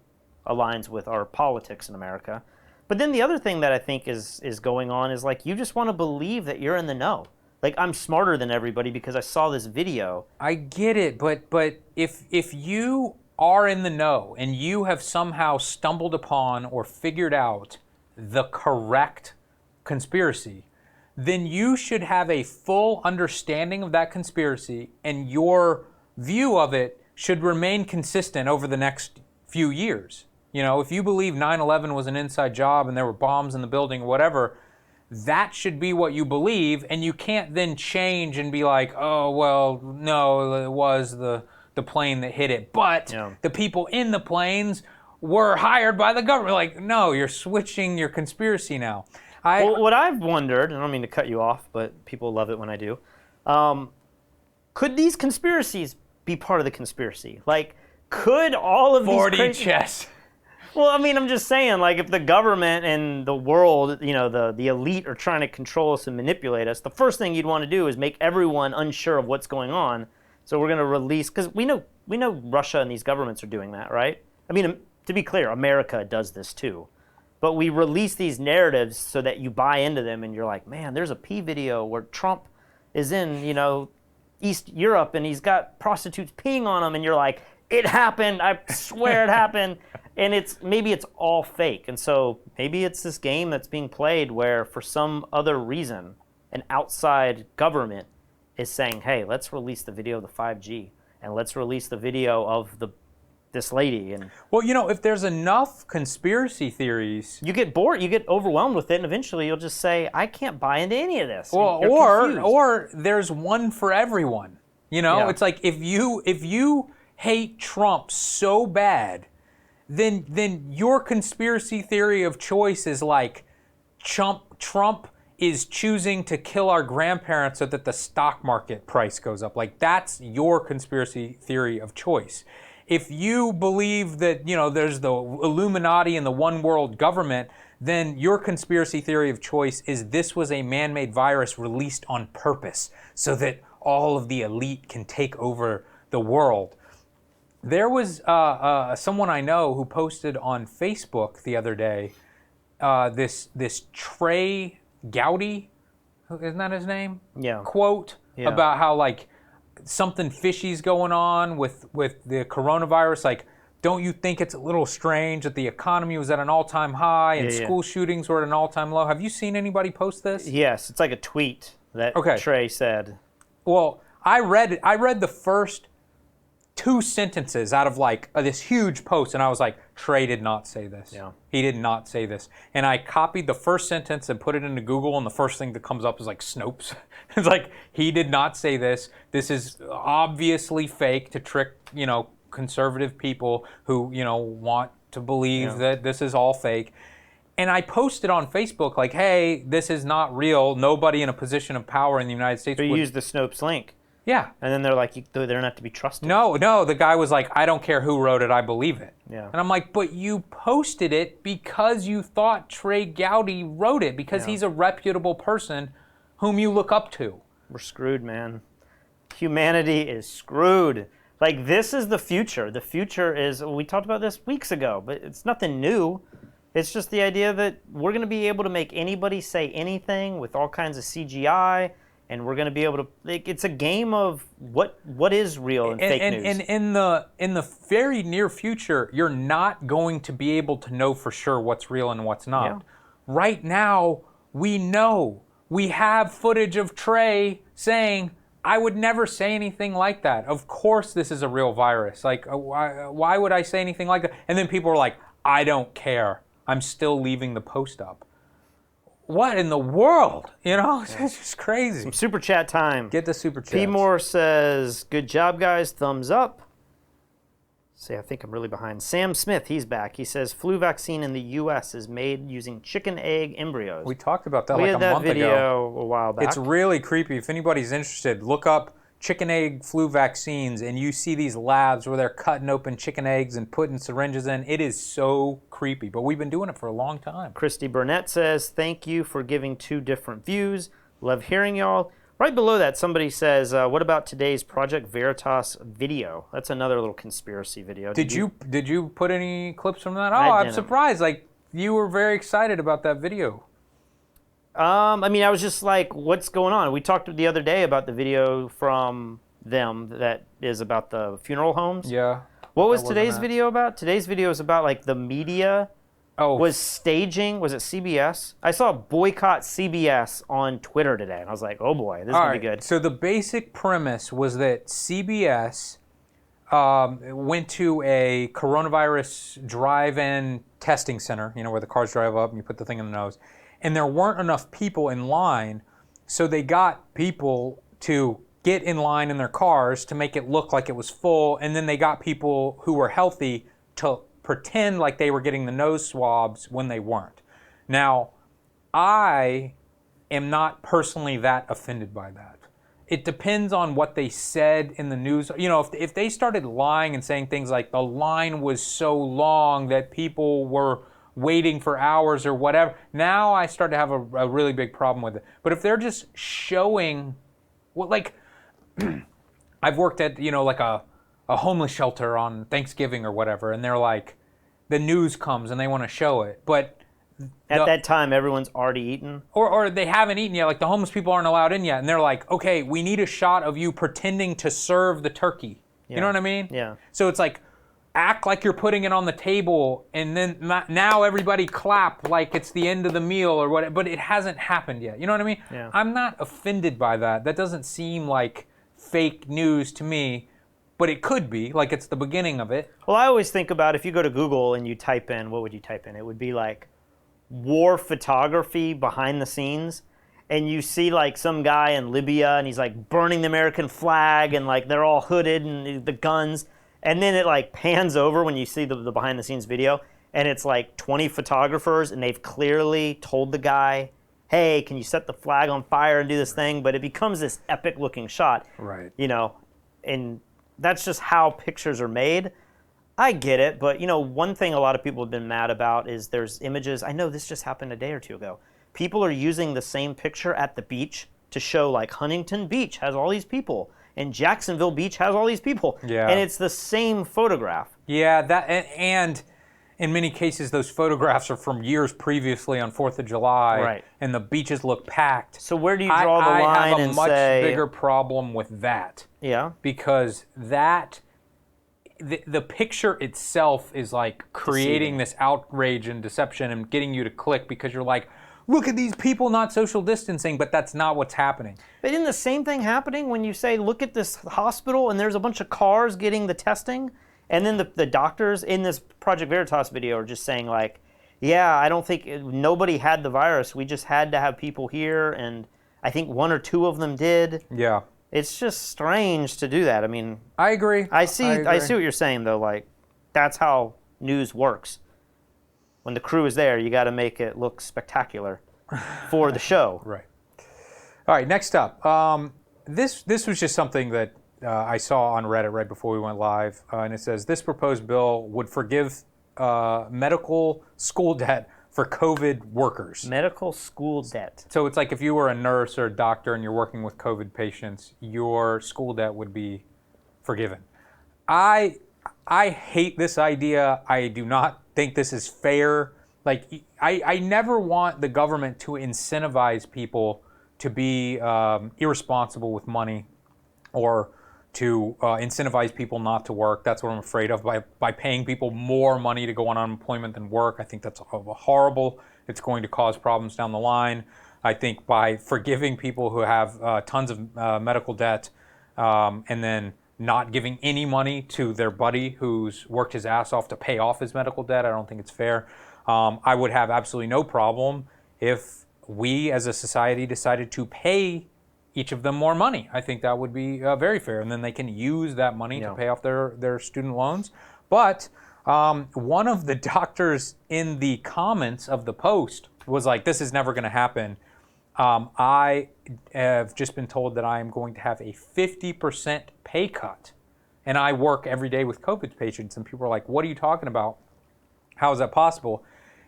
aligns with our politics in America. But then the other thing that I think is going on is like you just want to believe that you're in the know. Like I'm smarter than everybody because I saw this video. I get it, but if you are in the know and you have somehow stumbled upon or figured out the correct conspiracy, then you should have a full understanding of that conspiracy and your view of it should remain consistent over the next few years. You know, if you believe 9/11 was an inside job and there were bombs in the building or whatever, that should be what you believe, and you can't then change and be like, oh, well, no, it was the plane that hit it. But the people in the planes were hired by the government. Like, no, you're switching your conspiracy now. Well, what I've wondered, and I don't mean to cut you off, but people love it when I do, could these conspiracies be part of the conspiracy? Like, could all of these 40 chess. Well, I mean, I'm just saying, like, if the government and the world, you know, the elite are trying to control us and manipulate us, the first thing you'd want to do is make everyone unsure of what's going on. So we're going to release, because we know Russia and these governments are doing that, right? I mean, to be clear, America does this too. But we release these narratives so that you buy into them and you're like, man, there's a P video where Trump is in, you know, East Europe and he's got prostitutes peeing on him and you're like, it happened, I swear it happened. And maybe it's all fake. And so maybe it's this game that's being played where for some other reason, an outside government is saying, hey, let's release the video of the 5G and let's release the video of this lady. And well, you know, if there's enough conspiracy theories, you get bored, you get overwhelmed with it, and eventually you'll just say, I can't buy into any of this. Well, or there's one for everyone. You know, it's like if you hate Trump so bad, then your conspiracy theory of choice is like Trump is choosing to kill our grandparents so that the stock market price goes up. Like that's your conspiracy theory of choice. If you believe that, you know, there's the Illuminati and the one world government, then your conspiracy theory of choice is this was a man-made virus released on purpose so that all of the elite can take over the world. There was someone I know who posted on Facebook the other day, this Trey Gowdy, isn't that his name? Yeah. Quote about how like something fishy's going on with the coronavirus. Like, don't you think it's a little strange that the economy was at an all-time high and school shootings were at an all-time low? Have you seen anybody post this? Yes, it's like a tweet that Trey said. Well, I read the first 2 sentences out of like this huge post, and I was like, Trey did not say this. Yeah. He did not say this. And I copied the first sentence and put it into Google, and the first thing that comes up is like Snopes. It's like, he did not say this. This is obviously fake to trick, conservative people who, want to believe that this is all fake. And I posted on Facebook like, hey, this is not real. Nobody in a position of power in the United States would would use the Snopes link. Yeah. And then they're like, they're not to be trusted. No, the guy was like, I don't care who wrote it, I believe it. Yeah. And I'm like, but you posted it because you thought Trey Gowdy wrote it, because he's a reputable person whom you look up to. We're screwed, man. Humanity is screwed. Like, this is the future. The future is, we talked about this weeks ago, but it's nothing new. It's just the idea that we're going to be able to make anybody say anything with all kinds of CGI. And we're going to be able to, like, it's a game of what is real and fake news. And in the very near future, you're not going to be able to know for sure what's real and what's not. Yeah. Right now, we know. We have footage of Trey saying, I would never say anything like that. Of course this is a real virus. Like, why would I say anything like that? And then people are like, I don't care. I'm still leaving the post up. What in the world? It's just crazy. Some super chat time. Get the super chat. P. Moore says, good job, guys. Thumbs up. See, I think I'm really behind. Sam Smith, he's back. He says, flu vaccine in the U.S. is made using chicken egg embryos. We talked about that we like a month ago. We had that video a while back. It's really creepy. If anybody's interested, look up chicken egg flu vaccines, and you see these labs where they're cutting open chicken eggs and putting syringes in. It is so creepy, but we've been doing it for a long time. Christy Burnett says, thank you for giving 2 different views. Love hearing y'all. Right below that, somebody says, what about today's Project Veritas video? That's another little conspiracy video. Did you put any clips from that? Oh, I I'm didn't. surprised. Like, you were very excited about that video. I was just like, what's going on? We talked the other day about the video from them that is about the funeral homes. Yeah. What was today's video about? Today's video is about like the media was staging, was it CBS? I saw boycott CBS on Twitter today, and I was like, oh boy, this is going to be good. So the basic premise was that CBS went to a coronavirus drive-in testing center, where the cars drive up and you put the thing in the nose. And there weren't enough people in line, so they got people to get in line in their cars to make it look like it was full, and then they got people who were healthy to pretend like they were getting the nose swabs when they weren't. Now, I am not personally that offended by that. It depends on what they said in the news. If they started lying and saying things like the line was so long that people were waiting for hours or whatever, now I start to have a really big problem with it. But if they're just showing, I've worked at, like a homeless shelter on Thanksgiving or whatever, and they're like, the news comes and they want to show it, but at that time everyone's already eaten, or they haven't eaten yet. Like, the homeless people aren't allowed in yet, and they're like, okay, we need a shot of you pretending to serve the turkey. You know what I mean? Yeah. So it's like, act like you're putting it on the table, and then now everybody clap like it's the end of the meal or whatever, but it hasn't happened yet. You know what I mean? Yeah. I'm not offended by that. That doesn't seem like fake news to me, but it could be. Like, it's the beginning of it. Well, I always think about, if you go to Google and you type in, what would you type in? It would be like war photography behind the scenes, and you see like some guy in Libya and he's like burning the American flag, and like they're all hooded and the guns. And then it like pans over when you see the behind the scenes video, and it's like 20 photographers, and they've clearly told the guy, hey, can you set the flag on fire and do this thing? But it becomes this epic looking shot. Right. And that's just how pictures are made. I get it, but one thing a lot of people have been mad about is there's images. I know this just happened a day or two ago. People are using the same picture at the beach to show like Huntington Beach has all these people, and Jacksonville Beach has all these people. Yeah. And it's the same photograph. Yeah, that and in many cases, those photographs are from years previously on 4th of July, Right. and the beaches look packed. So where do you draw the line I have a and much say, bigger problem with that. Yeah. Because the picture itself is like creating this outrage and deception and getting you to click because you're like, look at these people not social distancing, but that's not what's happening. But isn't the same thing happening when you say, look at this hospital and there's a bunch of cars getting the testing? And then the doctors in this Project Veritas video are just saying like, yeah, I don't think, nobody had the virus. We just had to have people here. And I think 1 or 2 of them did. Yeah. It's just strange to do that. I mean, I agree. I see what you're saying though. Like, that's how news works. When the crew is there, you got to make it look spectacular for the show. Right. All right. Next up, this was just something that I saw on Reddit right before we went live, and it says this proposed bill would forgive medical school debt for COVID workers. Medical school debt. So it's like if you were a nurse or a doctor and you're working with COVID patients, your school debt would be forgiven. I hate this idea. I do not think this is fair. Like, I never want the government to incentivize people to be irresponsible with money or to incentivize people not to work. That's what I'm afraid of, by paying people more money to go on unemployment than work. I think that's horrible. It's going to cause problems down the line. I think by forgiving people who have tons of medical debt and then not giving any money to their buddy who's worked his ass off to pay off his medical debt, I don't think it's fair. I would have absolutely no problem if we as a society decided to pay each of them more money. I think that would be very fair, and then they can use that money to pay off their student loans. But one of the doctors in the comments of the post was like, this is never going to happen. I have just been told that I am going to have a 50% pay cut, and I work every day with COVID patients, and people are like, what are you talking about? How is that possible?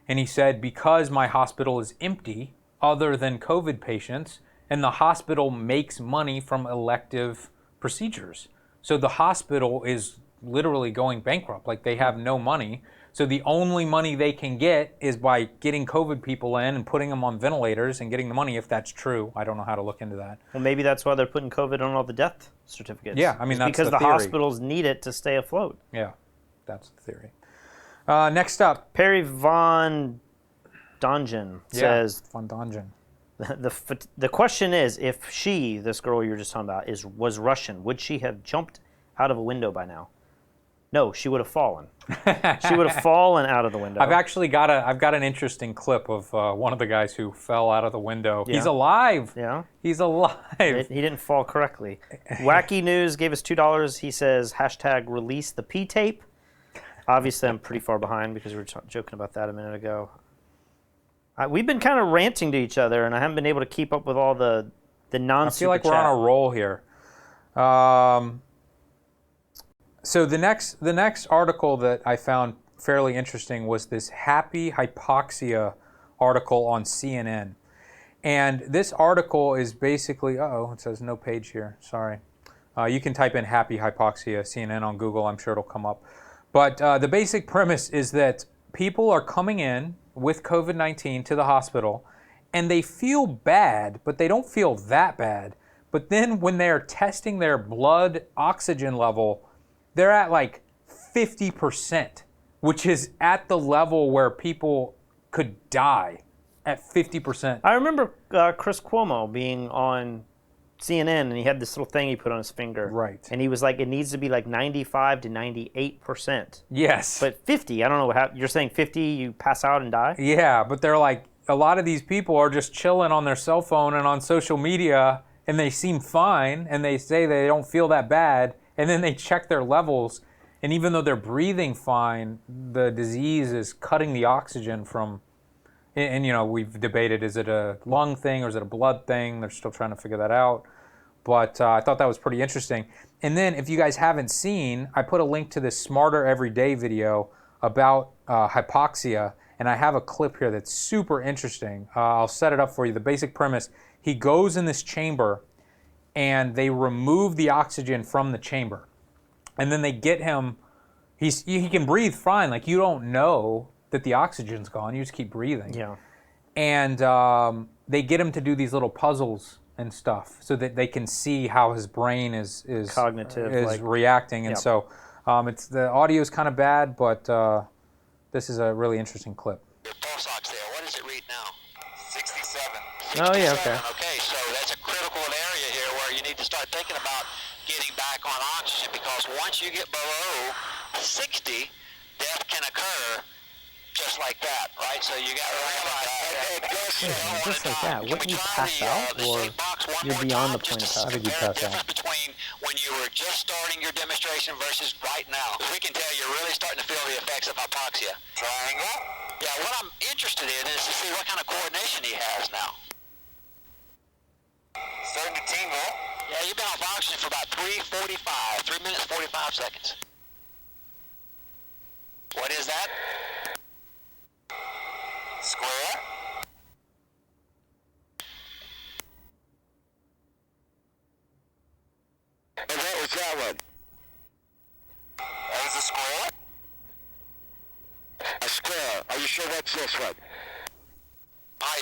And he said, because my hospital is empty other than COVID patients, and the hospital makes money from elective procedures. So the hospital is literally going bankrupt. Like, they have no money. So the only money they can get is by getting COVID people in and putting them on ventilators and getting the money, if that's true. I don't know how to look into that. Well, maybe that's why they're putting COVID on all the death certificates. Yeah, I mean, that's because the the theory. hospitals need it to stay afloat. Yeah, that's the theory. Next up. Perry Von Dongen says... Von Dongen. The question is, if she, this girl you were just talking about, was Russian, would she have jumped out of a window by now? No, she would have fallen. She would have fallen out of the window. I've got an interesting clip of one of the guys who fell out of the window. Yeah. He's alive. Yeah. He's alive. He didn't fall correctly. Wacky News gave us $2. He says, hashtag release the P-tape. Obviously, I'm pretty far behind because we were joking about that a minute ago. We've been kind of ranting to each other, and I haven't been able to keep up with all the non-super I feel like chat. we're on a roll here. So the next article that I found fairly interesting was this happy hypoxia article on CNN. And this article is basically, it says no page here, sorry. You can type in happy hypoxia CNN on Google, I'm sure it'll come up. But the basic premise is that people are coming in with COVID-19 to the hospital, and they feel bad, but they don't feel that bad. But then when they're testing their blood oxygen level, they're at like 50%, which is at the level where people could die at 50%. I remember Chris Cuomo being on CNN, and he had this little thing he put on his finger. Right. And he was like, it needs to be like 95 to 98%. Yes. But 50, I don't know what happened. You're saying 50, you pass out and die? Yeah, but they're like, a lot of these people are just chilling on their cell phone and on social media, and they seem fine, and they say they don't feel that bad, and then they check their levels, and even though they're breathing fine, the disease is cutting the oxygen from, and you know, we've debated, is it a lung thing or is it a blood thing? They're still trying to figure that out. But I thought that was pretty interesting. And then if you guys haven't seen, I put a link to this Smarter Everyday video about hypoxia, and I have a clip here that's super interesting. I'll set it up for you. The basic premise, he goes in this chamber and they remove the oxygen from the chamber. And then they get him he can breathe fine. Like, you don't know that the oxygen's gone. You just keep breathing. Yeah. And they get him to do these little puzzles and stuff so that they can see how his brain is cognitive, is reacting. And so it's the audio is kind of bad, but this is a really interesting clip. Your pulse ox there, what does it read now? 67. Oh, yeah, okay. Okay, so that's a critical area here where you need to start thinking about getting back on oxygen, because once you get below 60, death can occur just like that, right? So you got to realize that. Just like that. Wouldn't you pass out, or you're beyond the point of pass? I think you pass out. Between when you were just starting your demonstration versus right now, we can tell you're really starting to feel the effects of hypoxia. Triangle? Yeah, what I'm interested in is to see what kind of coordination he has now. Starting to tingle. Yeah, you've been off oxygen for about 3 minutes, 45 seconds. What is that? Square. And what was that one? That was a square? A square. Are you sure that's this one?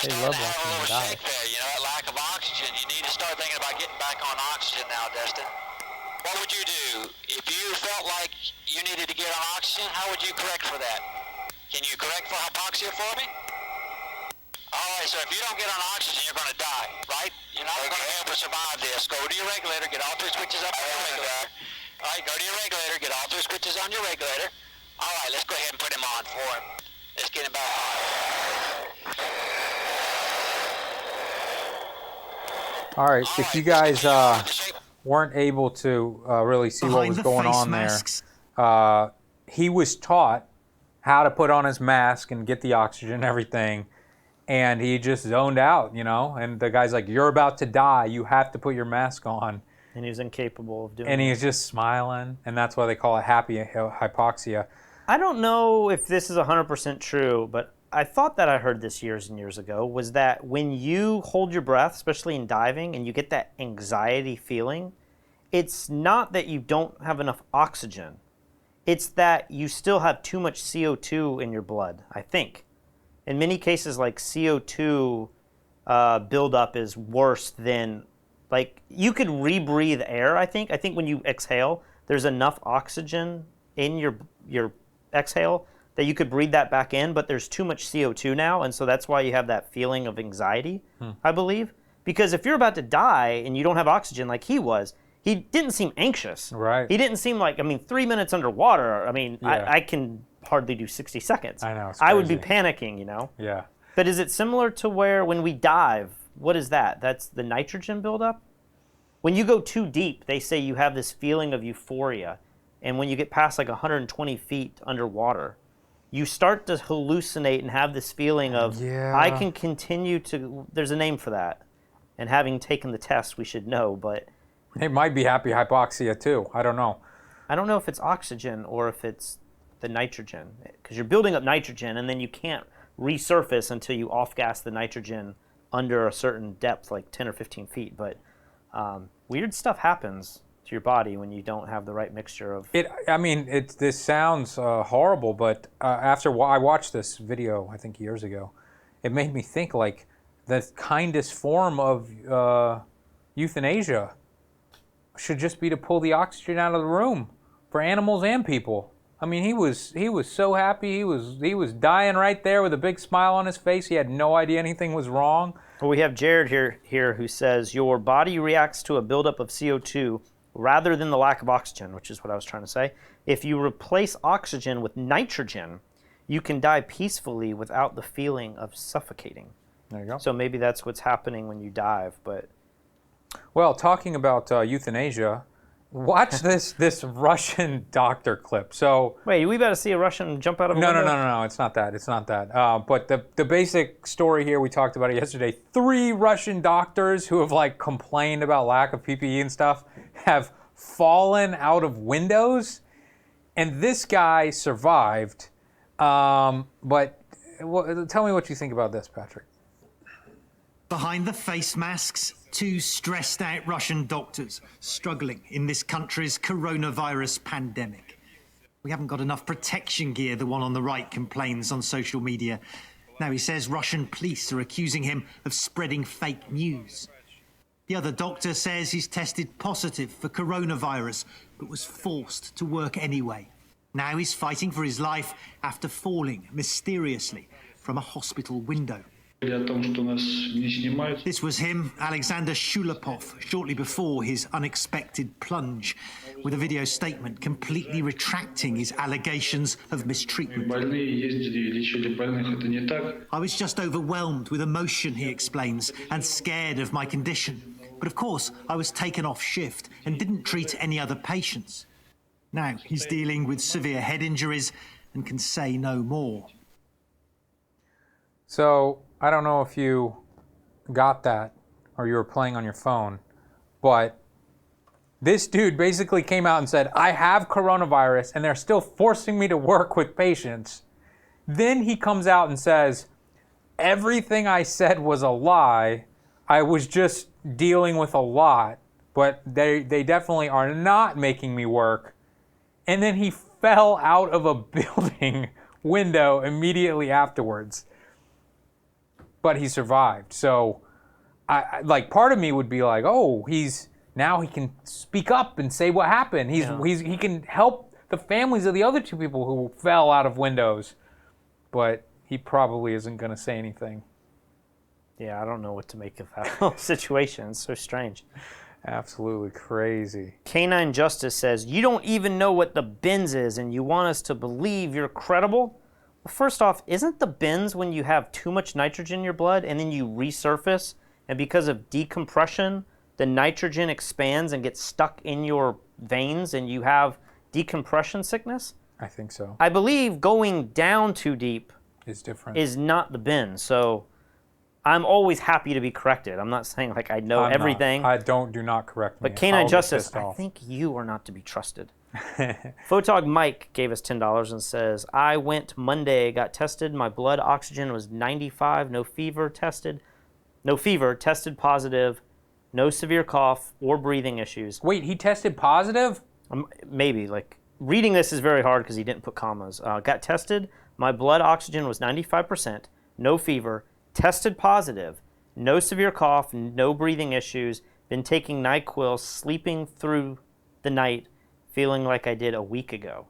They love watching them die. There, you know, that lack of oxygen. You need to start thinking about getting back on oxygen now, Destin. What would you do? If you felt like you needed to get on oxygen, how would you correct for that? Can you correct for hypoxia for me? All right, so if you don't get on oxygen, you're going to die, right? You're not going to be able to survive this. Go to your regulator, get all 3 switches up on your regulator. All right, go to your regulator, get all 3 switches on your regulator. All right, let's go ahead and put him on for him. Let's get him back on. All right, if you guys weren't able to really see what was going on there, he was taught how to put on his mask and get the oxygen and everything, and he just zoned out, you know, and the guy's like, you're about to die, you have to put your mask on. And he was incapable of doing it. And he's just smiling, and that's why they call it happy hypoxia. I don't know if this is 100% true, but I thought that I heard this years and years ago, was that when you hold your breath, especially in diving, and you get that anxiety feeling, it's not that you don't have enough oxygen. It's that you still have too much CO2 in your blood, I think. In many cases, like CO2 buildup is worse than, like, you could rebreathe air, I think. I think when you exhale, there's enough oxygen in your exhale that you could breathe that back in, but there's too much CO2 now, and so that's why you have that feeling of anxiety, I believe. Because if you're about to die and you don't have oxygen like he was, he didn't seem anxious. Right. He didn't seem like, 3 minutes underwater, Yeah. I can hardly do 60 seconds. I know, it's I would be crazy. panicking, you know? Yeah. But is it similar to where when we dive, what is that? That's the nitrogen buildup? When you go too deep, they say you have this feeling of euphoria. And when you get past like 120 feet underwater, you start to hallucinate and have this feeling of, I can continue to, there's a name for that. And having taken the test, we should know, but. It might be happy hypoxia too. I don't know. I don't know if it's oxygen or if it's the nitrogen. Because you're building up nitrogen and then you can't resurface until you off-gas the nitrogen under a certain depth, like 10 or 15 feet. But weird stuff happens to your body when you don't have the right mixture of... This sounds horrible, but after I watched this video, I think years ago, it made me think like the kindest form of euthanasia should just be to pull the oxygen out of the room for animals and people. I mean, he was so happy. He was dying right there with a big smile on his face. He had no idea anything was wrong. Well, we have Jared here who says your body reacts to a buildup of CO2 rather than the lack of oxygen, which is what I was trying to say. If you replace oxygen with nitrogen, you can die peacefully without the feeling of suffocating. There you go. So maybe that's what's happening when you dive, but... Well, talking about euthanasia, watch this Russian doctor clip. So wait, we about to see a Russian jump out of a window? No, it's not that. It's not that. But the basic story here, we talked about it yesterday. 3 Russian doctors who have like complained about lack of PPE and stuff have fallen out of windows, and this guy survived. But tell me what you think about this, Patrick. Behind the face masks, 2 stressed out Russian doctors struggling in this country's coronavirus pandemic. We haven't got enough protection gear, the one on the right complains on social media. Now he says Russian police are accusing him of spreading fake news. The other doctor says he's tested positive for coronavirus, but was forced to work anyway. Now he's fighting for his life after falling mysteriously from a hospital window. This was him, Alexander Shulapov, shortly before his unexpected plunge, with a video statement completely retracting his allegations of mistreatment. I was just overwhelmed with emotion, he explains, and scared of my condition. But of course, I was taken off shift and didn't treat any other patients. Now he's dealing with severe head injuries and can say no more. So, I don't know if you got that or you were playing on your phone, but this dude basically came out and said, I have coronavirus and they're still forcing me to work with patients. Then he comes out and says, everything I said was a lie. I was just dealing with a lot, but they definitely are not making me work. And then he fell out of a building window immediately afterwards. But he survived. So, like, part of me would be like, oh, now he can speak up and say what happened. He can help the families of the other two people who fell out of windows. But he probably isn't going to say anything. Yeah, I don't know what to make of that whole situation. It's so strange. Absolutely crazy. Canine Justice says, you don't even know what the bins is and you want us to believe you're credible? Well, first off, isn't the bins when you have too much nitrogen in your blood and then you resurface, and because of decompression, the nitrogen expands and gets stuck in your veins and you have decompression sickness? I think so. I believe going down too deep is different. Is not the bin. So I'm always happy to be corrected. I'm not saying like I know everything. Do not correct me. But Canine Justice, I think you are not to be trusted. Photog Mike gave us $10 and says, I went Monday, got tested. My blood oxygen was 95, no fever, tested positive, no severe cough or breathing issues. Wait, he tested positive? Maybe. Like, reading this is very hard because he didn't put commas. Got tested. My blood oxygen was 95%, no fever, tested positive, no severe cough, no breathing issues, been taking NyQuil, sleeping through the night, feeling like I did a week ago.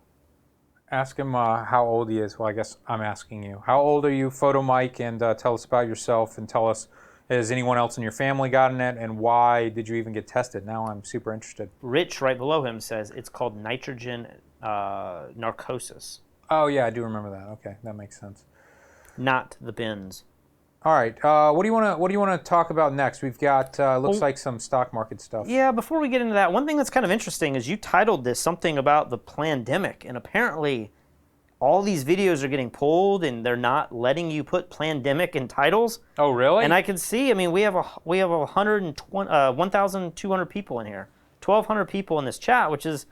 Ask him how old he is. Well, I guess I'm asking you. How old are you, Photo Mike? And tell us about yourself and tell us, has anyone else in your family gotten it? And why did you even get tested? Now I'm super interested. Rich, right below him, says it's called nitrogen narcosis. Oh, yeah, I do remember that. Okay, that makes sense. Not the bins. All right. What do you want to talk about next? We've got looks like some stock market stuff. Yeah. Before we get into that, one thing that's kind of interesting is you titled this something about the plandemic, and apparently, all these videos are getting pulled, and they're not letting you put plandemic in titles. Oh, really? And I can see. I mean, we have 1,200 people in here, 1,200 people in this chat, which is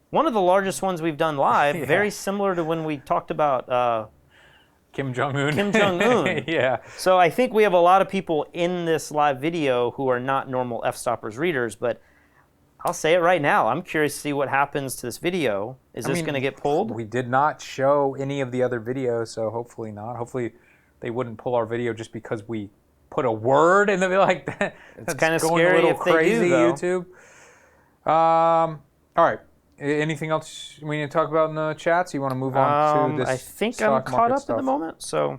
one of the largest ones we've done live. Yeah. Very similar to when we talked about. Kim Jong-un. Kim Jong-un. Yeah. So I think we have a lot of people in this live video who are not normal F-Stoppers readers, but I'll say it right now. I'm curious to see what happens to this video. Is this going to get pulled? We did not show any of the other videos, so hopefully not. Hopefully they wouldn't pull our video just because we put a word in the video like that. It's kind of scary if they do, crazy, though. YouTube. All right. Anything else we need to talk about in the chats? You want to move on to this? I think I'm caught up stuff? at the moment. So,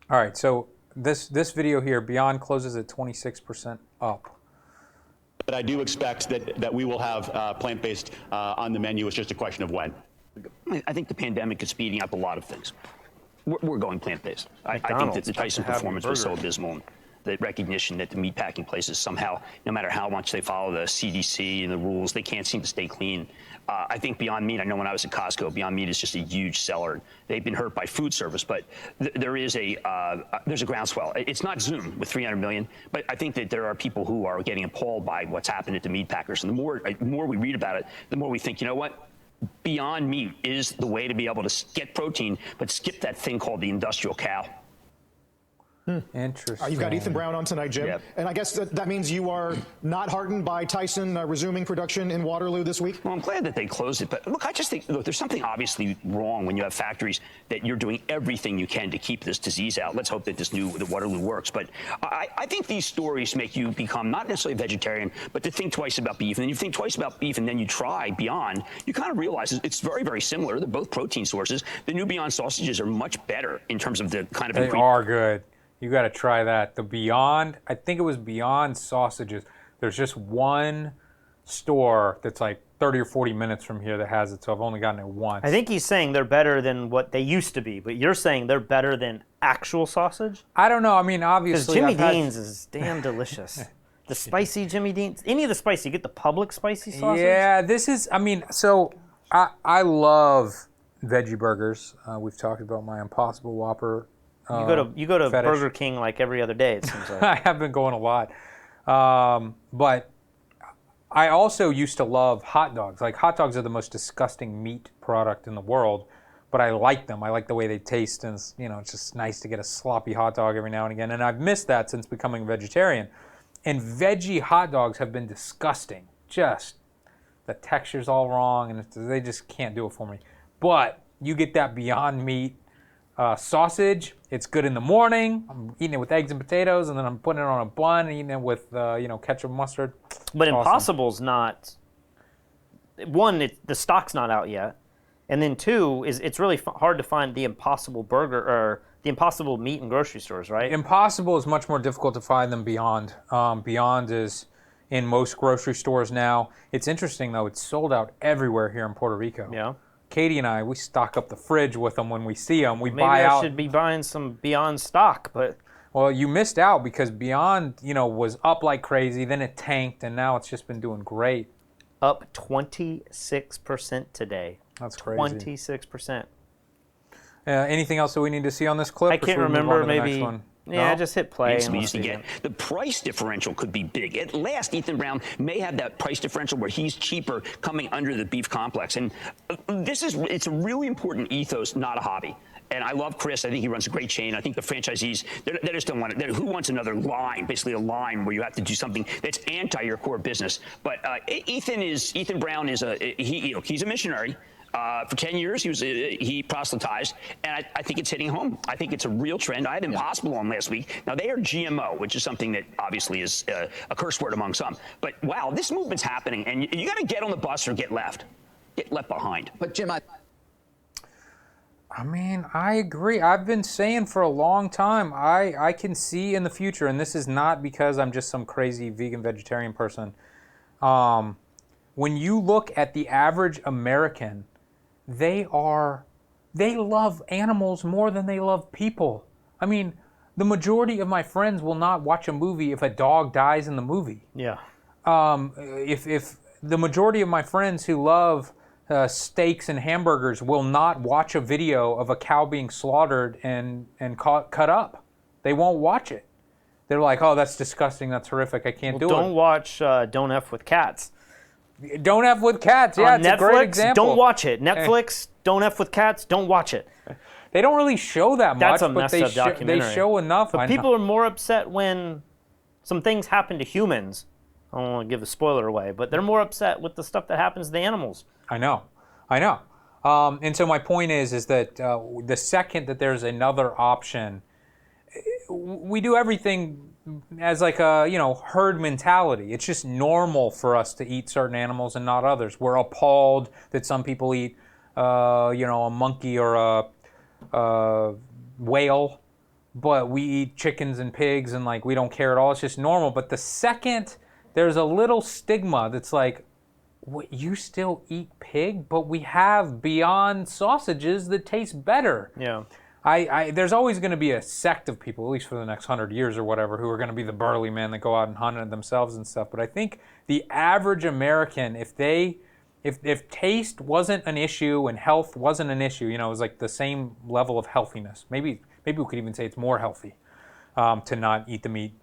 all right. So this video here, Beyond closes at 26% up. But I do expect that we will have plant-based on the menu. It's just a question of when. I think the pandemic is speeding up a lot of things. We're going plant-based. I think that the Tyson performance was so abysmal. The recognition that the meatpacking places somehow, no matter how much they follow the CDC and the rules, they can't seem to stay clean. I think Beyond Meat, I know when I was at Costco, Beyond Meat is just a huge seller. They've been hurt by food service, but there's a groundswell. It's not Zoom with 300 million, but I think that there are people who are getting appalled by what's happened at the meatpackers. And the more we read about it, the more we think, you know what? Beyond Meat is the way to be able to get protein, but skip that thing called the industrial cow. Interesting. You've got Ethan Brown on tonight, Jim. Yep. And I guess that means you are not heartened by Tyson resuming production in Waterloo this week? Well, I'm glad that they closed it. But look, I just think, look, there's something obviously wrong when you have factories that you're doing everything you can to keep this disease out. Let's hope that the Waterloo works. But I think these stories make you become not necessarily a vegetarian, but to think twice about beef. And then you think twice about beef and then you try Beyond. You kind of realize it's very, very similar. They're both protein sources. The new Beyond sausages are much better in terms of the kind of They are good. You got to try that. The Beyond, I think it was Beyond sausages. There's just one store that's like 30 or 40 minutes from here that has it, so I've only gotten it once. I think he's saying they're better than what they used to be, but you're saying they're better than actual sausage? I don't know. I mean, obviously, because Jimmy Dean's is damn delicious. The spicy Jimmy Dean's, any of the spicy, you get the Publix spicy sausage? Yeah, this is, I mean, so I love veggie burgers. We've talked about my Impossible Whopper. You go to fetish. Burger King like every other day, it seems like. I have been going a lot. But I also used to love hot dogs. Like, hot dogs are the most disgusting meat product in the world, but I like them. I like the way they taste, and it's, you know, it's just nice to get a sloppy hot dog every now and again. And I've missed that since becoming a vegetarian. And veggie hot dogs have been disgusting. Just, the texture's all wrong, and they just can't do it for me. But you get that Beyond Meat sausage. It's good in the morning. I'm eating it with eggs and potatoes, and then I'm putting it on a bun and eating it with ketchup and mustard. But It's awesome. Impossible's not. One, the stock's not out yet, and then two is it's really hard to find the Impossible burger or the Impossible meat in grocery stores, right? Impossible is much more difficult to find than Beyond. Beyond is in most grocery stores now. It's interesting though; it's sold out everywhere here in Puerto Rico. Yeah. Katie and I, we stock up the fridge with them when we see them. We Maybe buy out. I should be buying some Beyond stock, but well, you missed out because Beyond, was up like crazy. Then it tanked, and now it's just been doing great. Up 26% today. That's crazy. 26%. Anything else that we need to see on this clip? I can't remember. Maybe. No? Just hit play. The price differential could be big. At last, Ethan Brown may have that price differential where he's cheaper coming under the beef complex. And it's a really important ethos, not a hobby. And I love Chris. I think he runs a great chain. I think the franchisees, they just don't want it. Who wants another line, basically a line where you have to do something that's anti your core business? But Ethan Brown is he's a missionary. For 10 years, he proselytized, and I think it's hitting home. I think it's a real trend. I had Impossible on last week. Now, they are GMO, which is something that obviously is a curse word among some. But, wow, this movement's happening, and you got to get on the bus or get left. Get left behind. But, Jim, I mean, I agree. I've been saying for a long time, I can see in the future, and this is not because I'm just some crazy vegan vegetarian person. When you look at the average American, they love animals more than they love people. I mean, the majority of my friends will not watch a movie if a dog dies in the movie. Yeah. If the majority of my friends who love steaks and hamburgers will not watch a video of a cow being slaughtered and cut up. They won't watch it. They're like, oh, that's disgusting. That's horrific. I can't do it. Don't watch Don't F with Cats. Don't F with Cats. Yeah, it's Netflix, a great example. Don't watch it. Netflix, Don't F with Cats. Don't watch it. They don't really show that much, That's a but messed they, up documentary. they show enough. But people are more upset when some things happen to humans. I don't want to give a spoiler away, but they're more upset with the stuff that happens to the animals. I know. And so my point is that the second that there's another option, we do everything as like a herd mentality. It's just normal for us to eat certain animals and not others. We're appalled that some people eat a monkey or a whale, but we eat chickens and pigs and like we don't care at all. It's just normal. But the second there's a little stigma that's like, what, you still eat pig, but we have Beyond sausages that taste better. Yeah. There's always going to be a sect of people, at least for the next 100 years or whatever, who are going to be the burly men that go out and hunt it themselves and stuff. But I think the average American, if taste wasn't an issue and health wasn't an issue, it was like the same level of healthiness. Maybe we could even say it's more healthy to not eat the meat.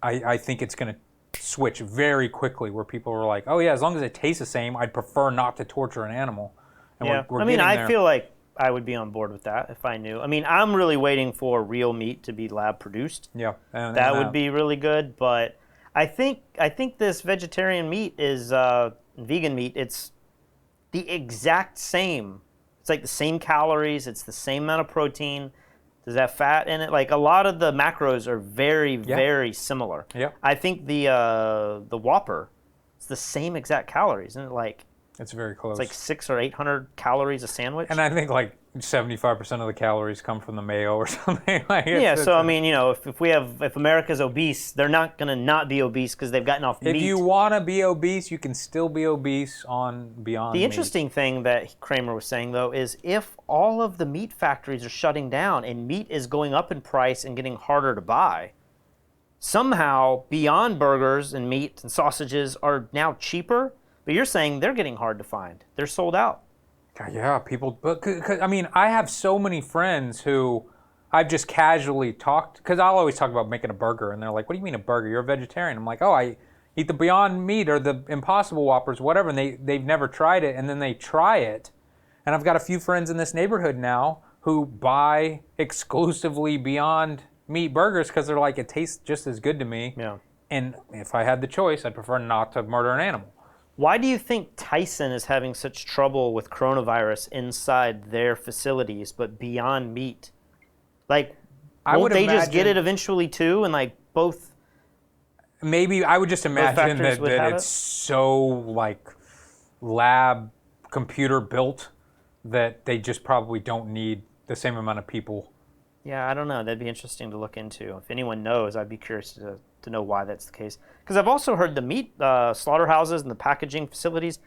I think it's going to switch very quickly where people were like, oh yeah, as long as it tastes the same, I'd prefer not to torture an animal. And yeah, I feel like I would be on board with that if I knew. I mean, I'm really waiting for real meat to be lab produced. Yeah, that would be really good. But I think this vegetarian meat is vegan meat. It's the exact same. It's like the same calories. It's the same amount of protein. Does that fat in it? Like a lot of the macros are very, very similar. Yeah. I think the Whopper, it's the same exact calories, isn't it? Like it's very close. It's like 600 or 800 calories a sandwich. And I think like 75% of the calories come from the mayo or something. I mean, you know, if America's obese, they're not going to not be obese because they've gotten off meat. If you want to be obese, you can still be obese on Beyond Meat. The interesting thing that Kramer was saying, though, is if all of the meat factories are shutting down and meat is going up in price and getting harder to buy, somehow Beyond Burgers and meat and sausages are now cheaper, but you're saying they're getting hard to find. They're sold out. Yeah, people, but I mean, I have so many friends who I've just casually talked, because I'll always talk about making a burger, and they're like, what do you mean a burger? You're a vegetarian. I'm like, oh, I eat the Beyond Meat or the Impossible Whoppers, whatever, and they've never tried it, and then they try it. And I've got a few friends in this neighborhood now who buy exclusively Beyond Meat burgers because they're like, it tastes just as good to me. Yeah. And if I had the choice, I'd prefer not to murder an animal. Why do you think Tyson is having such trouble with coronavirus inside their facilities, but Beyond Meat? Like, won't they just get it eventually too, and like both? Maybe I would just imagine that it's so like lab computer built that they just probably don't need the same amount of people. Yeah, I don't know. That'd be interesting to look into. If anyone knows, I'd be curious to know why that's the case. Because I've also heard the meat slaughterhouses and the packaging facilities,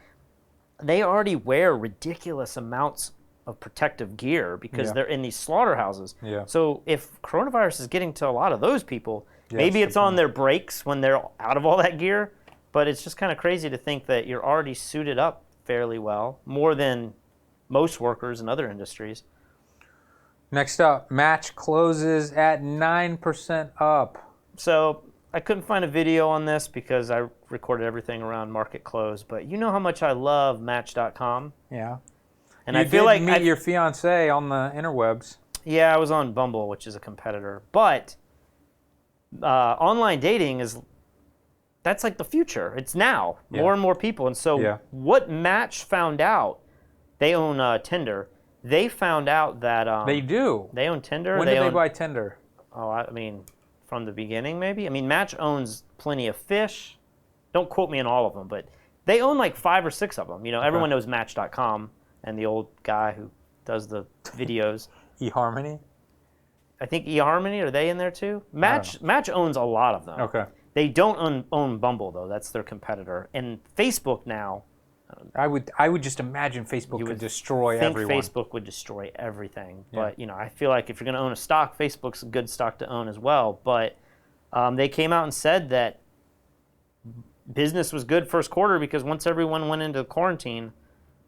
they already wear ridiculous amounts of protective gear because they're in these slaughterhouses. Yeah. So if coronavirus is getting to a lot of those people, maybe it's on their breaks when they're out of all that gear, but it's just kind of crazy to think that you're already suited up fairly well, more than most workers in other industries. Next up, Match closes at 9% up. So I couldn't find a video on this because I recorded everything around market close, but you know how much I love Match.com. Yeah. And you I feel like meet your fiance on the interwebs. Yeah, I was on Bumble, which is a competitor. But online dating that's like the future. It's now. More and more people. And so what Match found out, they own Tinder. They found out that they do. They own Tinder. When did they buy Tinder? Oh, I mean, from the beginning, maybe. I mean, Match owns plenty of fish. Don't quote me on all of them, but they own like 5 or 6 of them. You know, everyone knows Match.com and the old guy who does the videos. eHarmony? I think eHarmony, are they in there too? Match owns a lot of them. Okay. They don't own Bumble though. That's their competitor. And Facebook now. I would just imagine Facebook could destroy everyone. Facebook would destroy everything. But you know, I feel like if you're going to own a stock, Facebook's a good stock to own as well. But they came out and said that business was good first quarter because once everyone went into quarantine,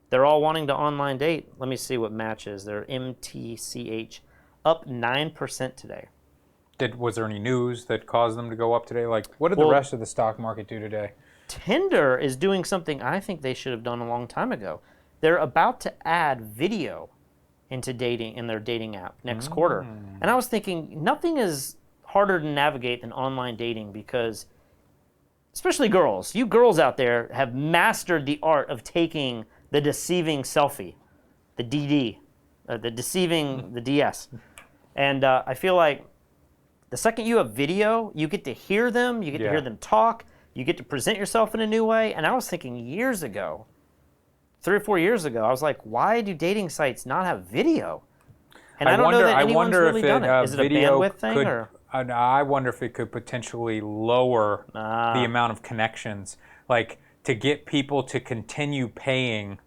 they're all wanting to online date. Let me see what Match is. They're MTCH, up 9% today. Was there any news that caused them to go up today? Like, what did the rest of the stock market do today? Tinder is doing something I think they should have done a long time ago. They're about to add video into dating in their dating app next quarter. And I was thinking, nothing is harder to navigate than online dating because, especially girls, you girls out there have mastered the art of taking the deceiving selfie, the DD, the deceiving, the DS. And I feel like the second you have video, you get to hear them, you get to hear them talk, you get to present yourself in a new way. And I was thinking years ago, 3 or 4 years ago, I was like, why do dating sites not have video? And I don't know that anyone's really done it. Is it a bandwidth thing? Or? I wonder if it could potentially lower the amount of connections. Like, to get people to continue paying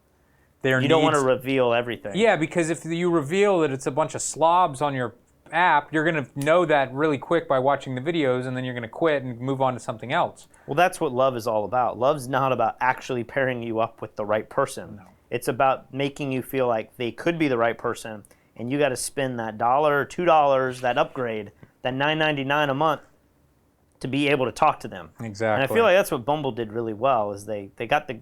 their needs. You don't want to reveal everything. Yeah, because if you reveal that it's a bunch of slobs on your app, you're going to know that really quick by watching the videos, and then you're going to quit and move on to something else. Well, that's what love is all about. Love's not about actually pairing you up with the right person. No. It's about making you feel like they could be the right person, and you got to spend that $1 or $2, that upgrade, that $9.99 a month, to be able to talk to them. Exactly. And I feel like that's what Bumble did really well, is they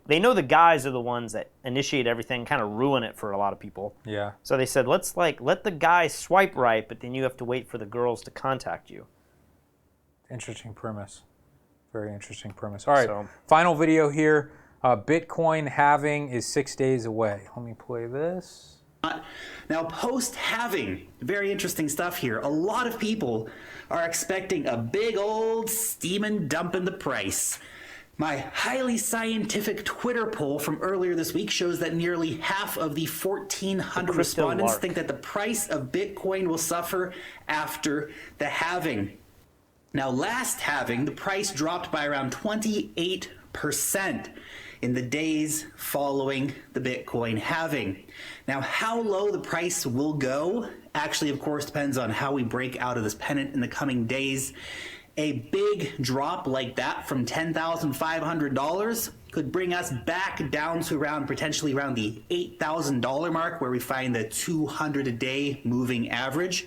know the guys are the ones that initiate everything, kind of ruin it for a lot of people. Yeah. So they said, let's let the guys swipe right, but then you have to wait for the girls to contact you. Interesting premise. Very interesting premise. All right, final video here. Bitcoin halving is 6 days away. Let me play this. Now, post-halving, very interesting stuff here. A lot of people are expecting a big old steaming dump in the price. My highly scientific Twitter poll from earlier this week shows that nearly half of the 1,400 respondents think that the price of Bitcoin will suffer after the halving. Now, last halving, the price dropped by around 28% in the days following the Bitcoin halving. Now, how low the price will go actually, of course, depends on how we break out of this pennant in the coming days. A big drop like that from $10,500 could bring us back down to potentially around the $8,000 mark, where we find the 200-a-day moving average.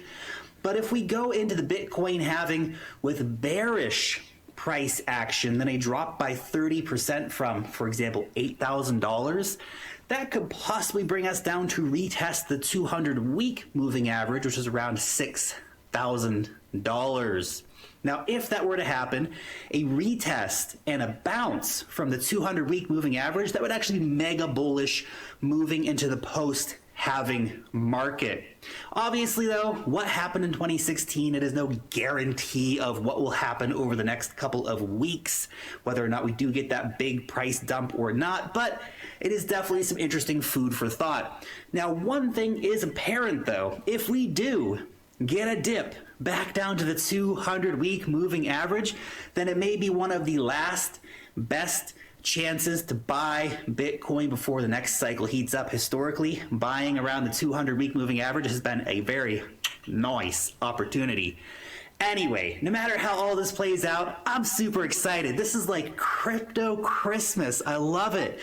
But if we go into the Bitcoin halving with bearish price action, then a drop by 30% from, for example, $8,000, that could possibly bring us down to retest the 200-week moving average, which is around $6,000. Now, if that were to happen, a retest and a bounce from the 200-week moving average, that would actually be mega bullish moving into the post-halving market. Obviously, though, what happened in 2016, it is no guarantee of what will happen over the next couple of weeks, whether or not we do get that big price dump or not, but it is definitely some interesting food for thought. Now, one thing is apparent, though. If we do get a dip back down to the 200-week moving average, then it may be one of the last best chances to buy Bitcoin before the next cycle heats up. Historically, buying around the 200-week moving average has been a very nice opportunity. Anyway, no matter how all this plays out, I'm super excited. This is like crypto Christmas. I love it.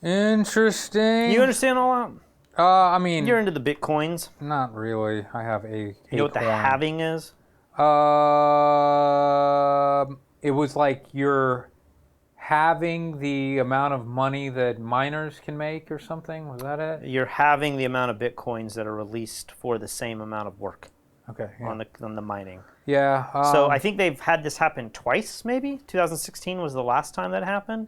Interesting. You understand all that? I mean, you're into the Bitcoins. Not really. I have a You know what the halving is? It was like you're halving the amount of money that miners can make or something. Was that it? You're halving the amount of Bitcoins that are released for the same amount of work. Okay. Yeah. On the mining. Yeah. So I think they've had this happen twice, maybe. 2016 was the last time that happened.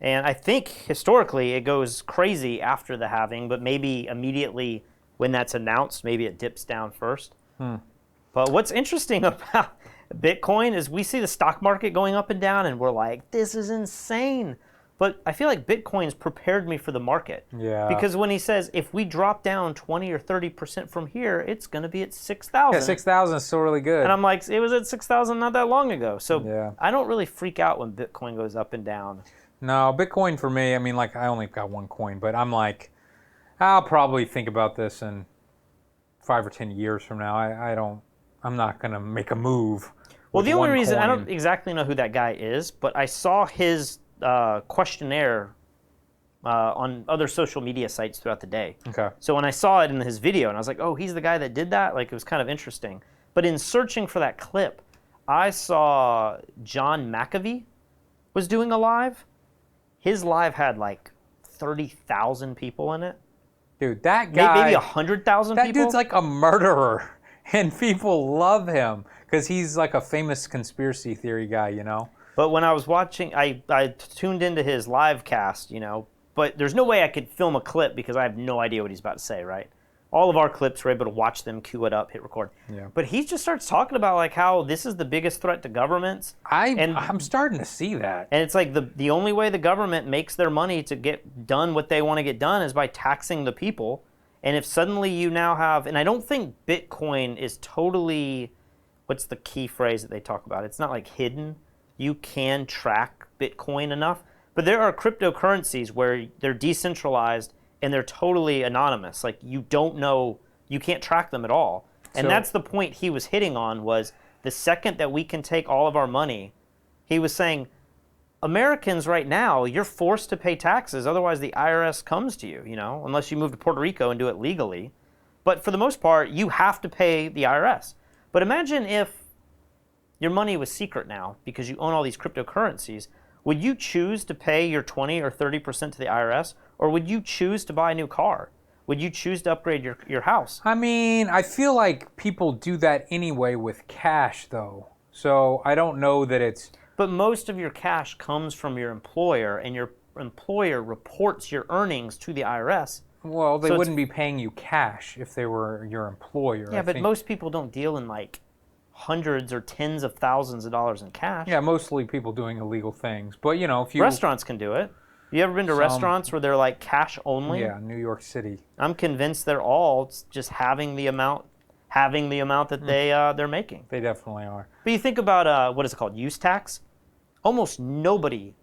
And I think historically it goes crazy after the halving, but maybe immediately when that's announced, maybe it dips down first. But what's interesting about Bitcoin is we see the stock market going up and down and we're like, this is insane. But I feel like Bitcoin's prepared me for the market. Yeah. Because when he says, if we drop down 20 or 30% from here, it's going to be at 6,000. Yeah, 6,000 is still really good. And I'm like, it was at 6,000 not that long ago. So yeah. I don't really freak out when Bitcoin goes up and down. No, Bitcoin for me, I mean, like, I only got one coin, but I'm like, I'll probably think about this in 5 or 10 years from now. I'm not going to make a move. Well, the only reason, I don't exactly know who that guy is, but I saw his questionnaire on other social media sites throughout the day. Okay. So when I saw it in his video, and I was like, oh, he's the guy that did that? Like, it was kind of interesting. But in searching for that clip, I saw John McAfee was doing a live. His live had like 30,000 people in it. Dude, that guy... Maybe 100,000 people? That dude's like a murderer, and people love him because he's like a famous conspiracy theory guy, you know? But when I was watching, I tuned into his live cast, you know, but there's no way I could film a clip because I have no idea what he's about to say, right? All of our clips, we're able to watch them, cue it up, hit record. Yeah. But he just starts talking about like how this is the biggest threat to governments. I'm starting to see that. And it's like the only way the government makes their money to get done what they want to get done is by taxing the people. And if suddenly you now have, and I don't think Bitcoin is totally, what's the key phrase that they talk about? It's not like hidden. You can track Bitcoin enough. But there are cryptocurrencies where they're decentralized and they're totally anonymous. Like, you don't know, you can't track them at all. And that's the point he was hitting on, was the second that we can take all of our money, he was saying, Americans right now, you're forced to pay taxes, otherwise the IRS comes to you, you know, unless you move to Puerto Rico and do it legally. But for the most part, you have to pay the IRS. But imagine if Your money was secret now because you own all these cryptocurrencies. Would you choose to pay your 20 or 30% to the IRS, or would you choose to buy a new car? Would you choose to upgrade your house? I mean, I feel like people do that anyway with cash, though. So I don't know that it's... But most of your cash comes from your employer, and your employer reports your earnings to the IRS. Well, they wouldn't be paying you cash if they were your employer. Yeah, but most people don't deal in like hundreds or tens of thousands of dollars in cash. Yeah, mostly people doing illegal things. But, you know, if you... Restaurants can do it. You ever been to restaurants where they're like cash only? Yeah, New York City. I'm convinced they're all just having the amount that they're making. They definitely are. But you think about, what is it called, use tax? Almost nobody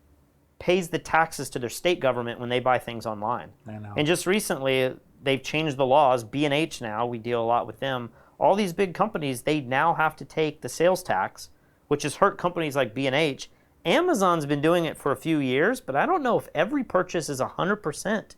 pays the taxes to their state government when they buy things online. I know. And just recently, they've changed the laws. B&H now, we deal a lot with them. All these big companies, they now have to take the sales tax, which has hurt companies like B&H. Amazon's been doing it for a few years, but I don't know if every purchase is 100%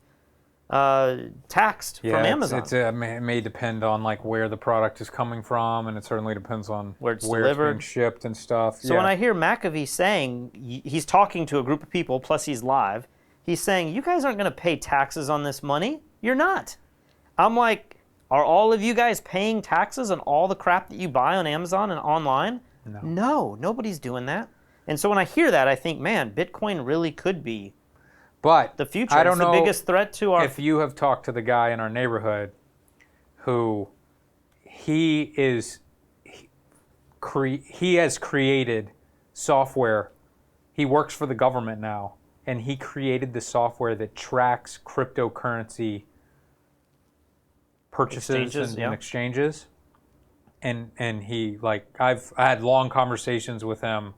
taxed from Amazon. It may depend on like where the product is coming from, and it certainly depends on where it's delivered, being shipped and stuff. So when I hear McAfee saying, he's talking to a group of people, plus he's live, he's saying, you guys aren't going to pay taxes on this money. You're not. I'm like, are all of you guys paying taxes on all the crap that you buy on Amazon and online? No, nobody's doing that. And so when I hear that, I think, man, Bitcoin really could be the future. I don't know the biggest threat to our... If you have talked to the guy in our neighborhood who he has created software. He works for the government now, and he created the software that tracks cryptocurrency purchases and exchanges. And he, like, I've had long conversations with him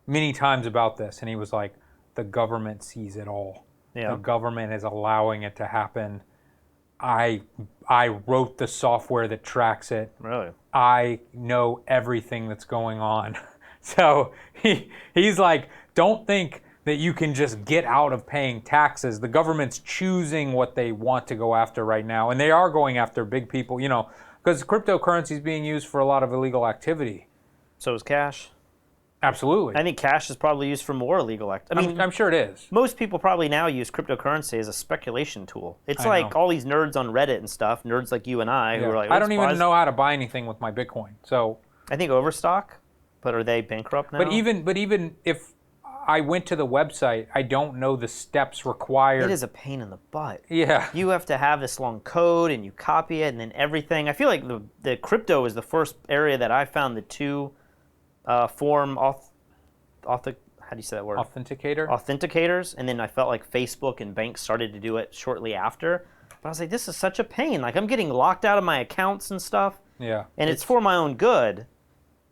many times about this, and he was like, the government sees it all. Yeah. The government is allowing it to happen. I wrote the software that tracks it. Really? I know everything that's going on. So he's like, don't think that you can just get out of paying taxes. The government's choosing what they want to go after right now, and they are going after big people, you know, because cryptocurrency is being used for a lot of illegal activity. So is cash. Absolutely. I think cash is probably used for more illegal activity. I mean, I'm sure it is. Most people probably now use cryptocurrency as a speculation tool. It's like all these nerds on Reddit and stuff, nerds like you and I, who are like, I don't even know how to buy anything with my Bitcoin. So I think Overstock, but are they bankrupt now? But even if I went to the website, I don't know the steps required. It is a pain in the butt. Yeah. You have to have this long code, and you copy it, and then everything. I feel like the crypto is the first area that I found the two form how do you say that word? Authenticators, and then I felt like Facebook and banks started to do it shortly after. But I was like, this is such a pain. Like, I'm getting locked out of my accounts and stuff. Yeah. And it's for my own good,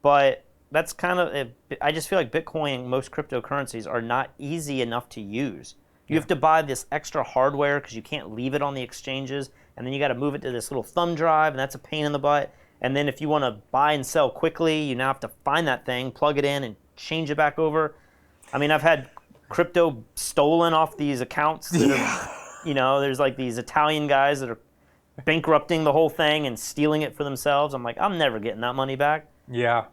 but that's kind of, I just feel like Bitcoin, most cryptocurrencies are not easy enough to use. You have to buy this extra hardware because you can't leave it on the exchanges, and then you got to move it to this little thumb drive, and that's a pain in the butt. And then if you want to buy and sell quickly, you now have to find that thing, plug it in, and change it back over. I mean, I've had crypto stolen off these accounts that are, you know, there's like these Italian guys that are bankrupting the whole thing and stealing it for themselves. I'm like, I'm never getting that money back. Yeah.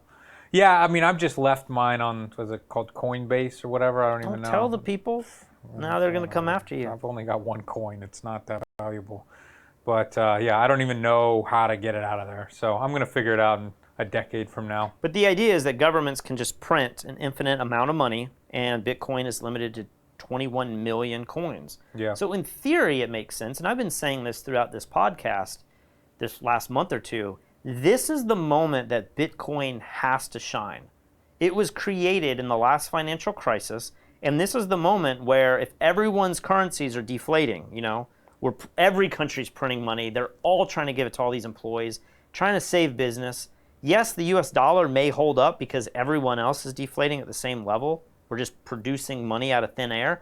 Yeah, I mean, I've just left mine on, was it called Coinbase or whatever? I don't even know. Don't tell the people. Now they're going to come after you. I've only got one coin. It's not that valuable. But yeah, I don't even know how to get it out of there. So I'm going to figure it out in a decade from now. But the idea is that governments can just print an infinite amount of money, and Bitcoin is limited to 21 million coins. Yeah. So in theory, it makes sense. And I've been saying this throughout this podcast, this last month or two. This is the moment that Bitcoin has to shine. It was created in the last financial crisis, and this is the moment where if everyone's currencies are deflating, you know, where every country's printing money, they're all trying to give it to all these employees, trying to save business. Yes, the US dollar may hold up because everyone else is deflating at the same level. We're just producing money out of thin air.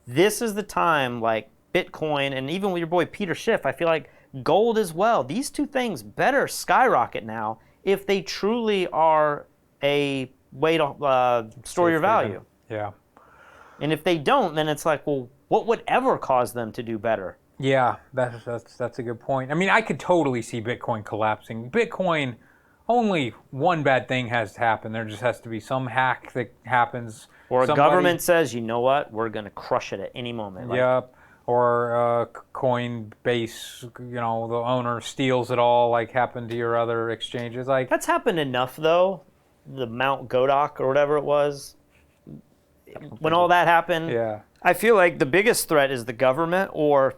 This is the time, like Bitcoin, and even with your boy Peter Schiff, I feel like gold as well. These two things better skyrocket now if they truly are a way to store your value. Yeah. And if they don't, then it's like, well, what would ever cause them to do better? Yeah, that's a good point. I mean, I could totally see Bitcoin collapsing. Bitcoin, only one bad thing has to happen. There just has to be some hack that happens. Or Somebody, government says, you know what, we're going to crush it at any moment. Like, yep. Or Coinbase, the owner steals it all, like happened to your other exchanges. Like that's happened enough, though. The Mount Godoc or whatever it was, when all that happened. Yeah. I feel like the biggest threat is the government or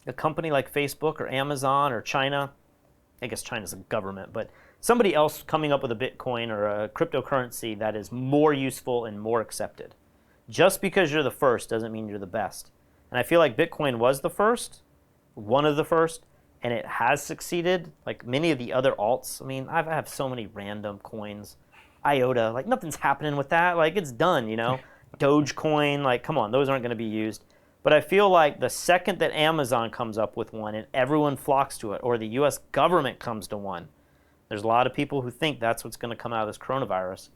a company like Facebook or Amazon or China. I guess China's a government, but somebody else coming up with a Bitcoin or a cryptocurrency that is more useful and more accepted. Just because you're the first doesn't mean you're the best. And I feel like Bitcoin was the first, one of the first, and it has succeeded. Like many of the other alts, I mean, I have so many random coins. IOTA, like nothing's happening with that. Like it's done, Dogecoin, like come on, those aren't going to be used. But I feel like the second that Amazon comes up with one and everyone flocks to it, or the U.S. government comes to one, there's a lot of people who think that's what's going to come out of this coronavirus,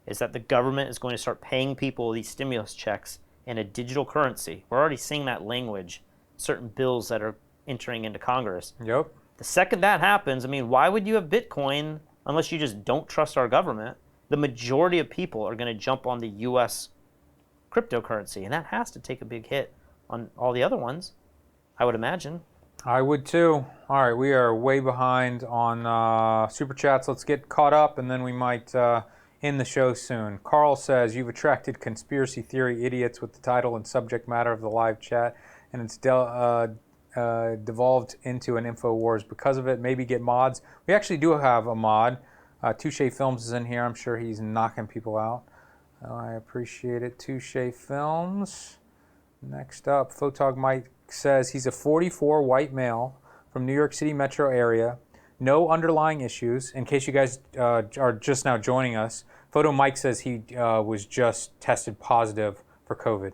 is that the government is going to start paying people these stimulus checks in a digital currency. We're already seeing that language, certain bills that are entering into Congress. Yep. The second that happens, I mean, why would you have Bitcoin unless you just don't trust our government? The majority of people are going to jump on the U.S. cryptocurrency, and that has to take a big hit on all the other ones, I would imagine. I would too. All right, we are way behind on Super Chats. Let's get caught up, and then we might end the show soon. Carl says, you've attracted conspiracy theory idiots with the title and subject matter of the live chat, and it's devolved into an InfoWars because of it. Maybe get mods. We actually do have a mod. Touche Films is in here. I'm sure he's knocking people out. I appreciate it, Touche Films. Next up, Photog Mike says he's a 44 white male from New York City metro area. No underlying issues. In case you guys are just now joining us, Photo Mike says he was just tested positive for COVID.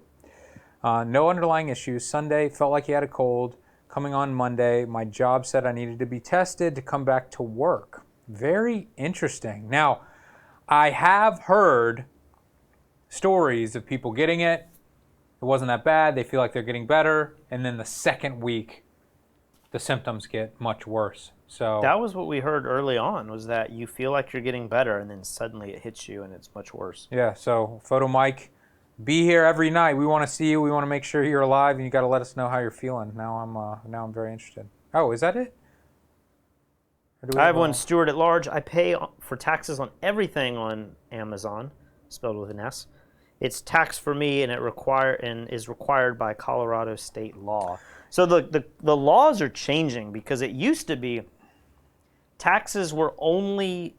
No underlying issues. Sunday, felt like he had a cold. Coming on Monday, my job said I needed to be tested to come back to work. Very interesting. Now, I have heard stories of people getting it. It wasn't that bad. They feel like they're getting better. And then the second week, the symptoms get much worse. So that was what we heard early on, was that you feel like you're getting better and then suddenly it hits you and it's much worse. Yeah, so Photo Mike, be here every night. We want to see you. We want to make sure you're alive, and you got to let us know how you're feeling. Now I'm very interested. Oh, is that it? I have one, Stuart at Large. I pay for taxes on everything on Amazon, spelled with an S. It's tax for me, and is required by Colorado state law. So the laws are changing, because it used to be taxes were only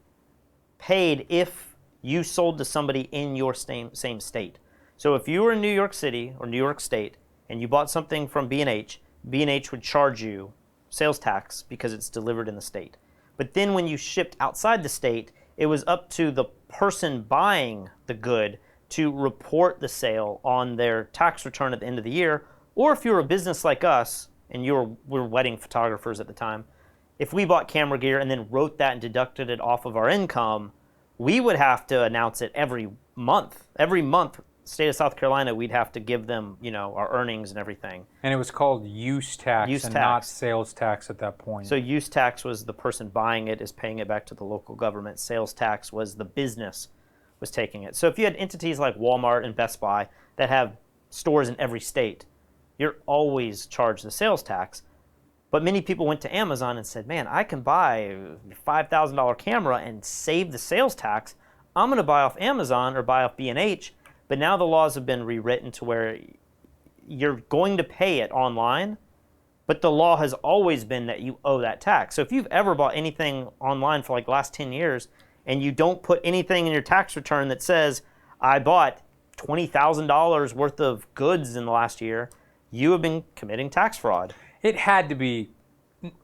paid if you sold to somebody in your same state. So if you were in New York City or New York State and you bought something from B&H, B&H would charge you sales tax because it's delivered in the state. But then when you shipped outside the state, it was up to the person buying the good to report the sale on their tax return at the end of the year. Or if you were a business like us, and we were wedding photographers at the time, if we bought camera gear and then wrote that and deducted it off of our income, we would have to announce it every month. Every month, state of South Carolina, we'd have to give them, our earnings and everything. And it was called use tax not sales tax at that point. So use tax was the person buying it is paying it back to the local government. Sales tax was the business was taking it. So if you had entities like Walmart and Best Buy that have stores in every state, you're always charged the sales tax. But many people went to Amazon and said, man, I can buy a $5,000 camera and save the sales tax. I'm going to buy off Amazon or buy off B&H. But now the laws have been rewritten to where you're going to pay it online, but the law has always been that you owe that tax. So if you've ever bought anything online for like the last 10 years and you don't put anything in your tax return that says, I bought $20,000 worth of goods in the last year, you have been committing tax fraud. It had to be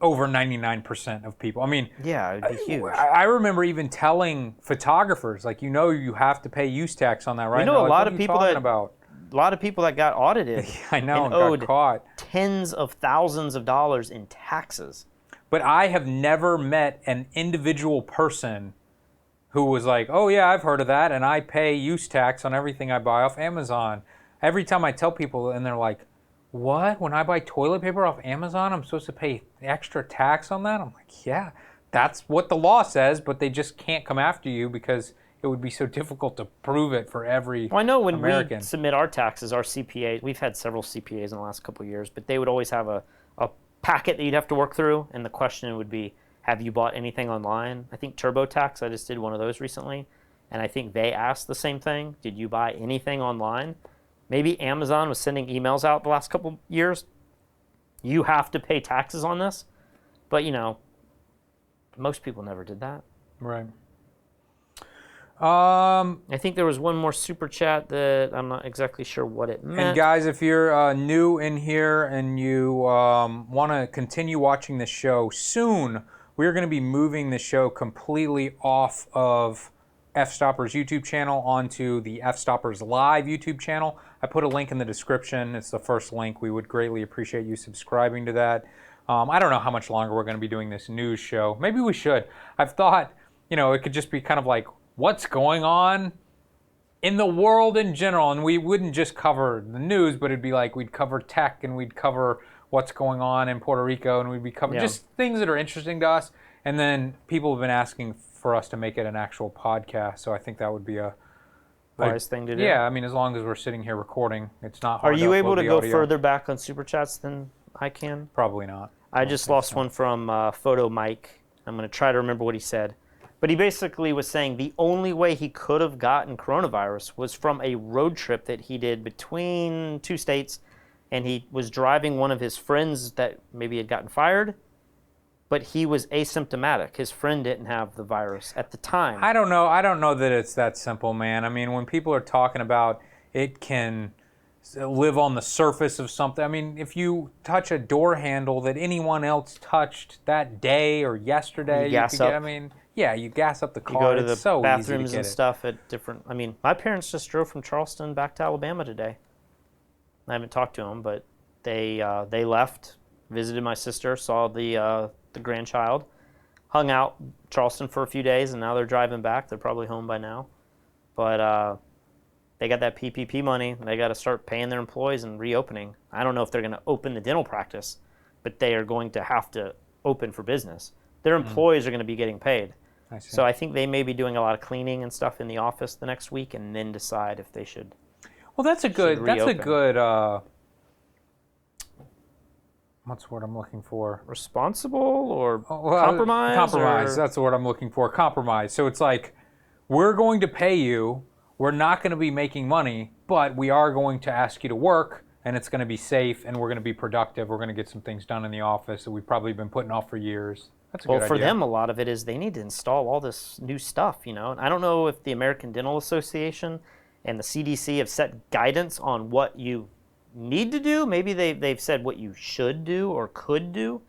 over 99% of people. I mean, yeah, it'd be huge. I remember even telling photographers, like, you have to pay use tax on that, right? You know, a lot of people that got audited. I know, and got caught. Tens of thousands of dollars in taxes. But I have never met an individual person who was like, oh yeah, I've heard of that, and I pay use tax on everything I buy off Amazon. Every time I tell people, and they're like, what? When I buy toilet paper off Amazon, I'm supposed to pay extra tax on that? I'm like, yeah, that's what the law says, but they just can't come after you because it would be so difficult to prove it for every Well, I know when American. we submit our taxes, our CPA, we've had several CPAs in the last couple of years, but they would always have a packet that you'd have to work through, and the question would be, have you bought anything online? I think TurboTax, I just did one of those recently, and I think they asked the same thing. Did you buy anything online? Maybe Amazon was sending emails out the last couple years. You have to pay taxes on this, but most people never did that. Right. I think there was one more super chat that I'm not exactly sure what it meant. And guys, if you're new in here and you want to continue watching this show, soon we're going to be moving the show completely off of F-Stoppers YouTube channel onto the F-Stoppers Live YouTube channel. I put a link in the description. It's the first link. We would greatly appreciate you subscribing to that. I don't know how much longer we're going to be doing this news show. Maybe we should. I've thought, it could just be kind of like, what's going on in the world in general, and we wouldn't just cover the news, but it'd be like we'd cover tech and we'd cover what's going on in Puerto Rico, and we'd be covering just things that are interesting to us. And then people have been asking for us to make it an actual podcast, so I think that would be a wise thing to do. Yeah, I mean, as long as we're sitting here recording, it's not hard. Are you able to go audio. Further back on super chats than I can? Probably not. I just lost one from Photo Mike. I'm going to try to remember what he said. But he basically was saying the only way he could have gotten coronavirus was from a road trip that he did between two states, and he was driving one of his friends that maybe had gotten fired, but he was asymptomatic. His friend didn't have the virus at the time. I don't know. I don't know that it's that simple, man. I mean, when people are talking about it can live on the surface of something, I mean, if you touch a door handle that anyone else touched that day or yesterday, You gas up. Yeah, you gas up the car. You go to the it's so bathrooms easy to and get it. stuff at different. I mean, my parents just drove from Charleston back to Alabama today. I haven't talked to them, but they left, visited my sister, saw the grandchild, hung out in Charleston for a few days, and now they're driving back. They're probably home by now, but they got that PPP money. They got to start paying their employees and reopening. I don't know if they're going to open the dental practice, but they are going to have to open for business. Their employees are going to be getting paid. So I think they may be doing a lot of cleaning and stuff in the office the next week, and then decide if they should. Well, that's a good. What's the word I'm looking for? Responsible or compromise? Compromise. Or? That's the word I'm looking for. Compromise. So it's like, we're going to pay you. We're not going to be making money, but we are going to ask you to work, and it's going to be safe, and we're going to be productive. We're going to get some things done in the office that we've probably been putting off for years. That's a good idea. For them, a lot of it is they need to install all this new stuff, And I don't know if the American Dental Association and the CDC have set guidance on what you need to do. Maybe they've said what you should do or could do.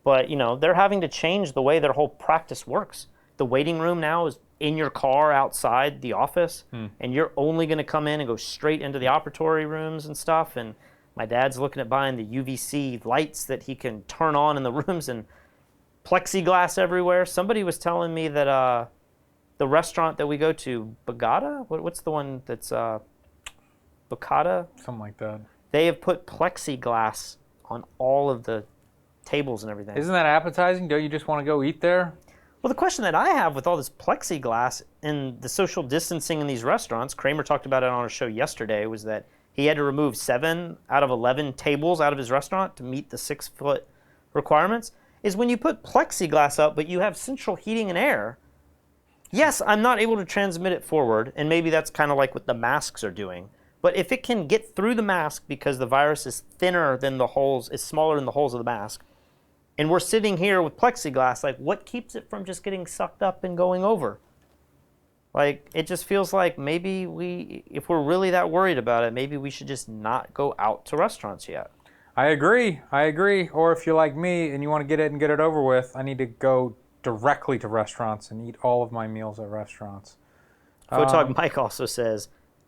But, they're having to change the way their whole practice works. The waiting room now is in your car outside the office, and you're only going to come in and go straight into the operatory rooms and stuff. And my dad's looking at buying the UVC lights that he can turn on in the rooms and plexiglass everywhere. Somebody was telling me that the restaurant that we go to, Bagada? What's the one that's Bacata? Something like that. They have put plexiglass on all of the tables and everything. Isn't that appetizing? Don't you just want to go eat there? Well, the question that I have with all this plexiglass and the social distancing in these restaurants, Kramer talked about it on our show yesterday, was that he had to remove 7 out of 11 tables out of his restaurant to meet the 6-foot requirements, is when you put plexiglass up, but you have central heating and air. Yes, I'm not able to transmit it forward, and maybe that's kind of like what the masks are doing. But if it can get through the mask because the virus is thinner than the holes, is smaller than the holes of the mask, and we're sitting here with plexiglass, like, what keeps it from just getting sucked up and going over? Like, it just feels like maybe if we're really that worried about it, maybe we should just not go out to restaurants yet. I agree. Or if you're like me and you want to get it over with, I need to go directly to restaurants and eat all of my meals at restaurants. Photog Mike also says,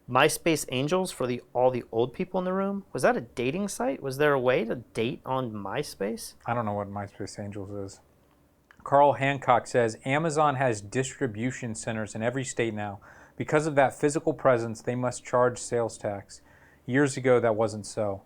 MySpace Angels for all the old people in the room. Was that a dating site? Was there a way to date on MySpace? I don't know what MySpace Angels is. Carl Hancock says, Amazon has distribution centers in every state now. Because of that physical presence, they must charge sales tax. Years ago, that wasn't so.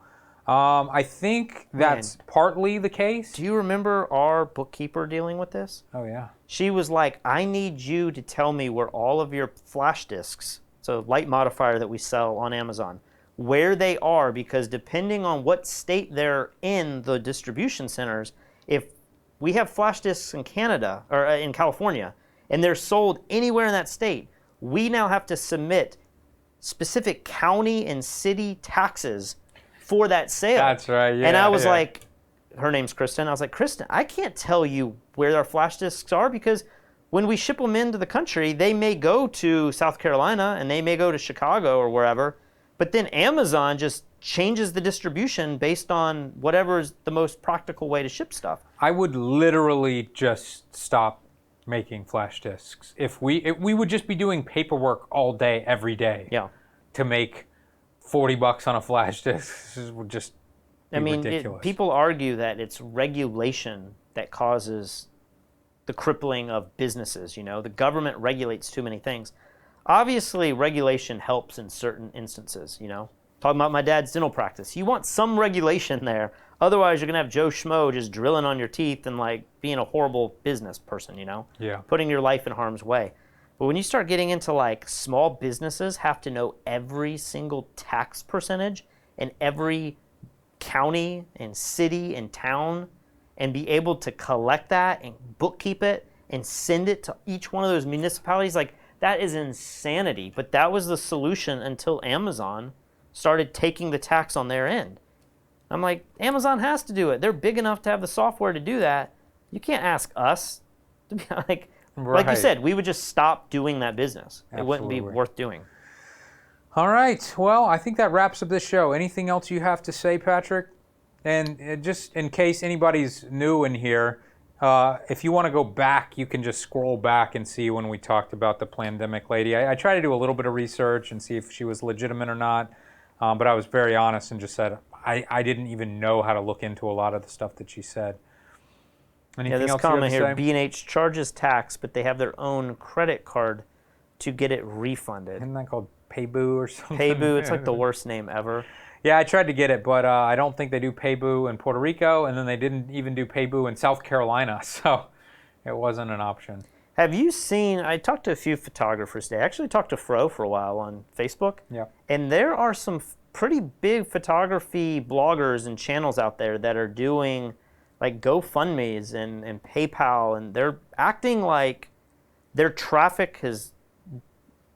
I think that's partly the case. Do you remember our bookkeeper dealing with this? Oh, yeah. She was like, I need you to tell me where all of your flash disks, so light modifier that we sell on Amazon, where they are, because depending on what state they're in, the distribution centers, if we have flash disks in Canada or in California and they're sold anywhere in that state, we now have to submit specific county and city taxes for that sale. That's right, yeah. And I was like, her name's Kristen. I was like, Kristen, I can't tell you where our flash disks are because when we ship them into the country, they may go to South Carolina and they may go to Chicago or wherever, but then Amazon just changes the distribution based on whatever is the most practical way to ship stuff. I would literally just stop making flash disks. If we would just be doing paperwork all day, every day. Yeah. To make $40 on a flash disk, this would just be ridiculous. People argue that it's regulation that causes the crippling of businesses. You know, the government regulates too many things. Obviously, regulation helps in certain instances. You know, talking about my dad's dental practice, you want some regulation there. Otherwise, you're gonna have Joe Schmo just drilling on your teeth and like being a horrible business person. You know, Yeah. putting your life in harm's way. But when you start getting into like small businesses have to know every single tax percentage in every county and city and town and be able to collect that and bookkeep it and send it to each one of those municipalities, like that is insanity. But that was the solution until Amazon started taking the tax on their end. I'm like, Amazon has to do it. They're big enough to have the software to do that. You can't ask us to be like... Like you said, we would just stop doing that business. Absolutely. It wouldn't be worth doing. All right. Well, I think that wraps up this show. Anything else you have to say, Patrick? And just in case anybody's new in here, if you want to go back, you can just scroll back and see when we talked about the Plandemic lady. I tried to do a little bit of research and see if she was legitimate or not, but I was very honest and just said I didn't even know how to look into a lot of the stuff that she said. Anything this else comment you have here, to say? B&H charges tax, but they have their own credit card to get it refunded. Isn't that called Payboo or something? Payboo, it's like the worst name ever. Yeah, I tried to get it, but I don't think they do Payboo in Puerto Rico, and then they didn't even do Payboo in South Carolina, so it wasn't an option. Have you seen, I talked to a few photographers today. I actually talked to Fro for a while on Facebook. Yeah. And there are some pretty big photography bloggers and channels out there that are doing like GoFundMes and PayPal, and they're acting like their traffic has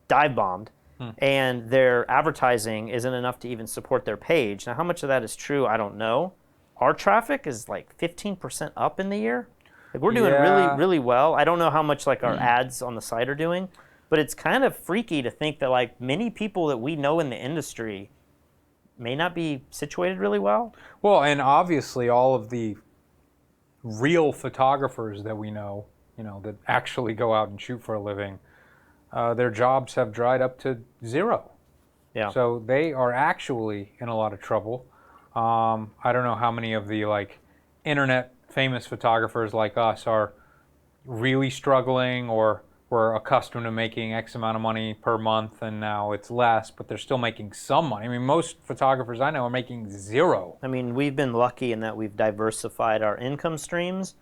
dive bombed and their advertising isn't enough to even support their page. Now, how much of that is true, I don't know. Our traffic is like 15% up in the year. Like we're doing really, really well. I don't know how much like our ads on the site are doing, but it's kind of freaky to think that like many people that we know in the industry may not be situated really well. Well, and obviously all of the real photographers that we know, that actually go out and shoot for a living, their jobs have dried up to zero. Yeah. So they are actually in a lot of trouble. I don't know how many of the like internet famous photographers like us are really struggling or were accustomed to making X amount of money per month and now it's less, but they're still making some money. I mean, most photographers I know are making zero. I mean, we've been lucky in that we've diversified our income streams,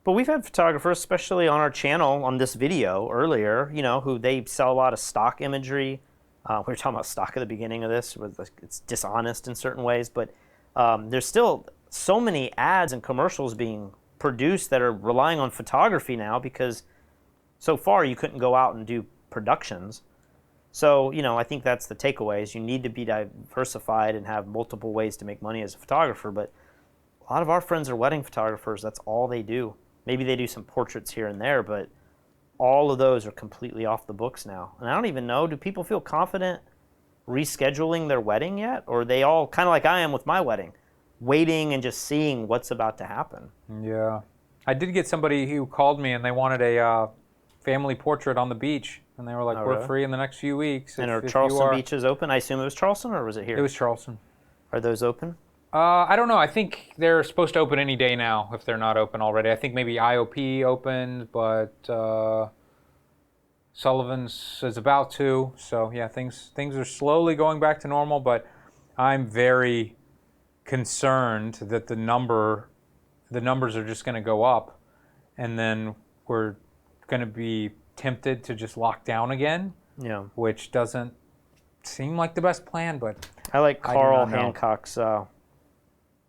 but we've had photographers, especially on our channel on this video earlier, who they sell a lot of stock imagery. We were talking about stock at the beginning of this. It's dishonest in certain ways, but there's still so many ads and commercials being produced that are relying on photography now because so far you couldn't go out and do productions. So, I think that's the takeaway is you need to be diversified and have multiple ways to make money as a photographer. But a lot of our friends are wedding photographers. That's all they do. Maybe they do some portraits here and there, but all of those are completely off the books now. And I don't even know, do people feel confident rescheduling their wedding yet? Or are they all kind of like I am with my wedding, waiting and just seeing what's about to happen? Yeah. I did get somebody who called me and they wanted a family portrait on the beach. And they were like, we're really? free in the next few weeks. And are Charleston beaches open? I assume it was Charleston, or was it here? It was Charleston. Are those open? I don't know. I think they're supposed to open any day now if they're not open already. I think maybe IOP opened, but Sullivan's is about to. So, yeah, things are slowly going back to normal, but I'm very concerned that the numbers are just going to go up, and then we're going to be tempted to just lock down again. Yeah. Which doesn't seem like the best plan, but I like I do Carl not know. Hancock's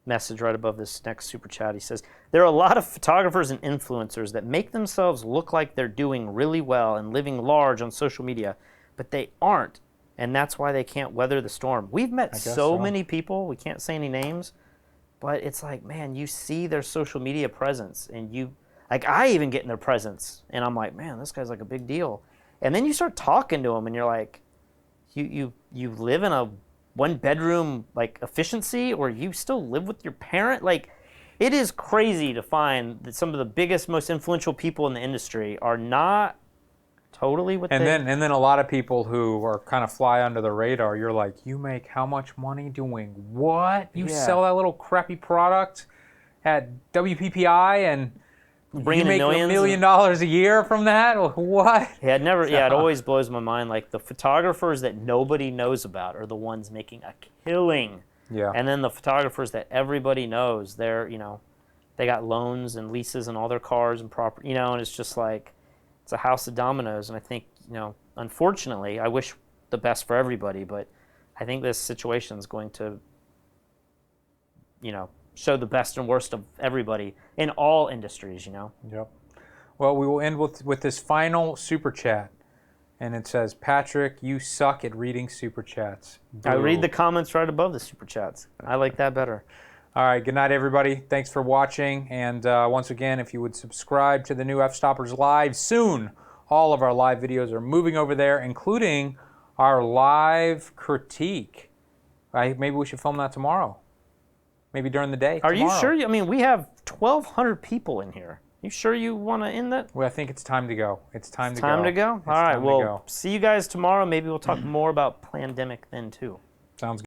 message right above this next super chat. He says, there are a lot of photographers and influencers that make themselves look like they're doing really well and living large on social media, but they aren't, and that's why they can't weather the storm. We've met so many people, we can't say any names, but it's like, man, you see their social media presence, and you, like, I even get in their presence, and I'm like, man, this guy's like a big deal. And then you start talking to them, and you're like, you live in a one-bedroom, like, efficiency, or you still live with your parent? Like, it is crazy to find that some of the biggest, most influential people in the industry are not totally what and then a lot of people who are kind of fly under the radar, you're like, you make how much money doing what? You sell that little crappy product at WPPI and you make $1 million a year from that? What? Yeah, it always blows my mind. Like, the photographers that nobody knows about are the ones making a killing. Yeah. And then the photographers that everybody knows, they're, they got loans and leases on all their cars and property, and it's just like, it's a house of dominoes. And I think, unfortunately, I wish the best for everybody, but I think this situation is going to, show the best and worst of everybody in all industries, Yep. Well, we will end with this final super chat. And it says, Patrick, you suck at reading super chats. I read the comments right above the super chats. I like that better. All right. Good night, everybody. Thanks for watching. And once again, if you would subscribe to the new F-Stoppers Live soon, all of our live videos are moving over there, including our live critique. Maybe we should film that tomorrow. Maybe during the day. Are you sure? I mean, we have 1,200 people in here. You sure you want to end that? Well, I think it's time to go. It's time to go. Time to go? All right. Well, see you guys tomorrow. Maybe we'll talk more about Plandemic then, too. Sounds good.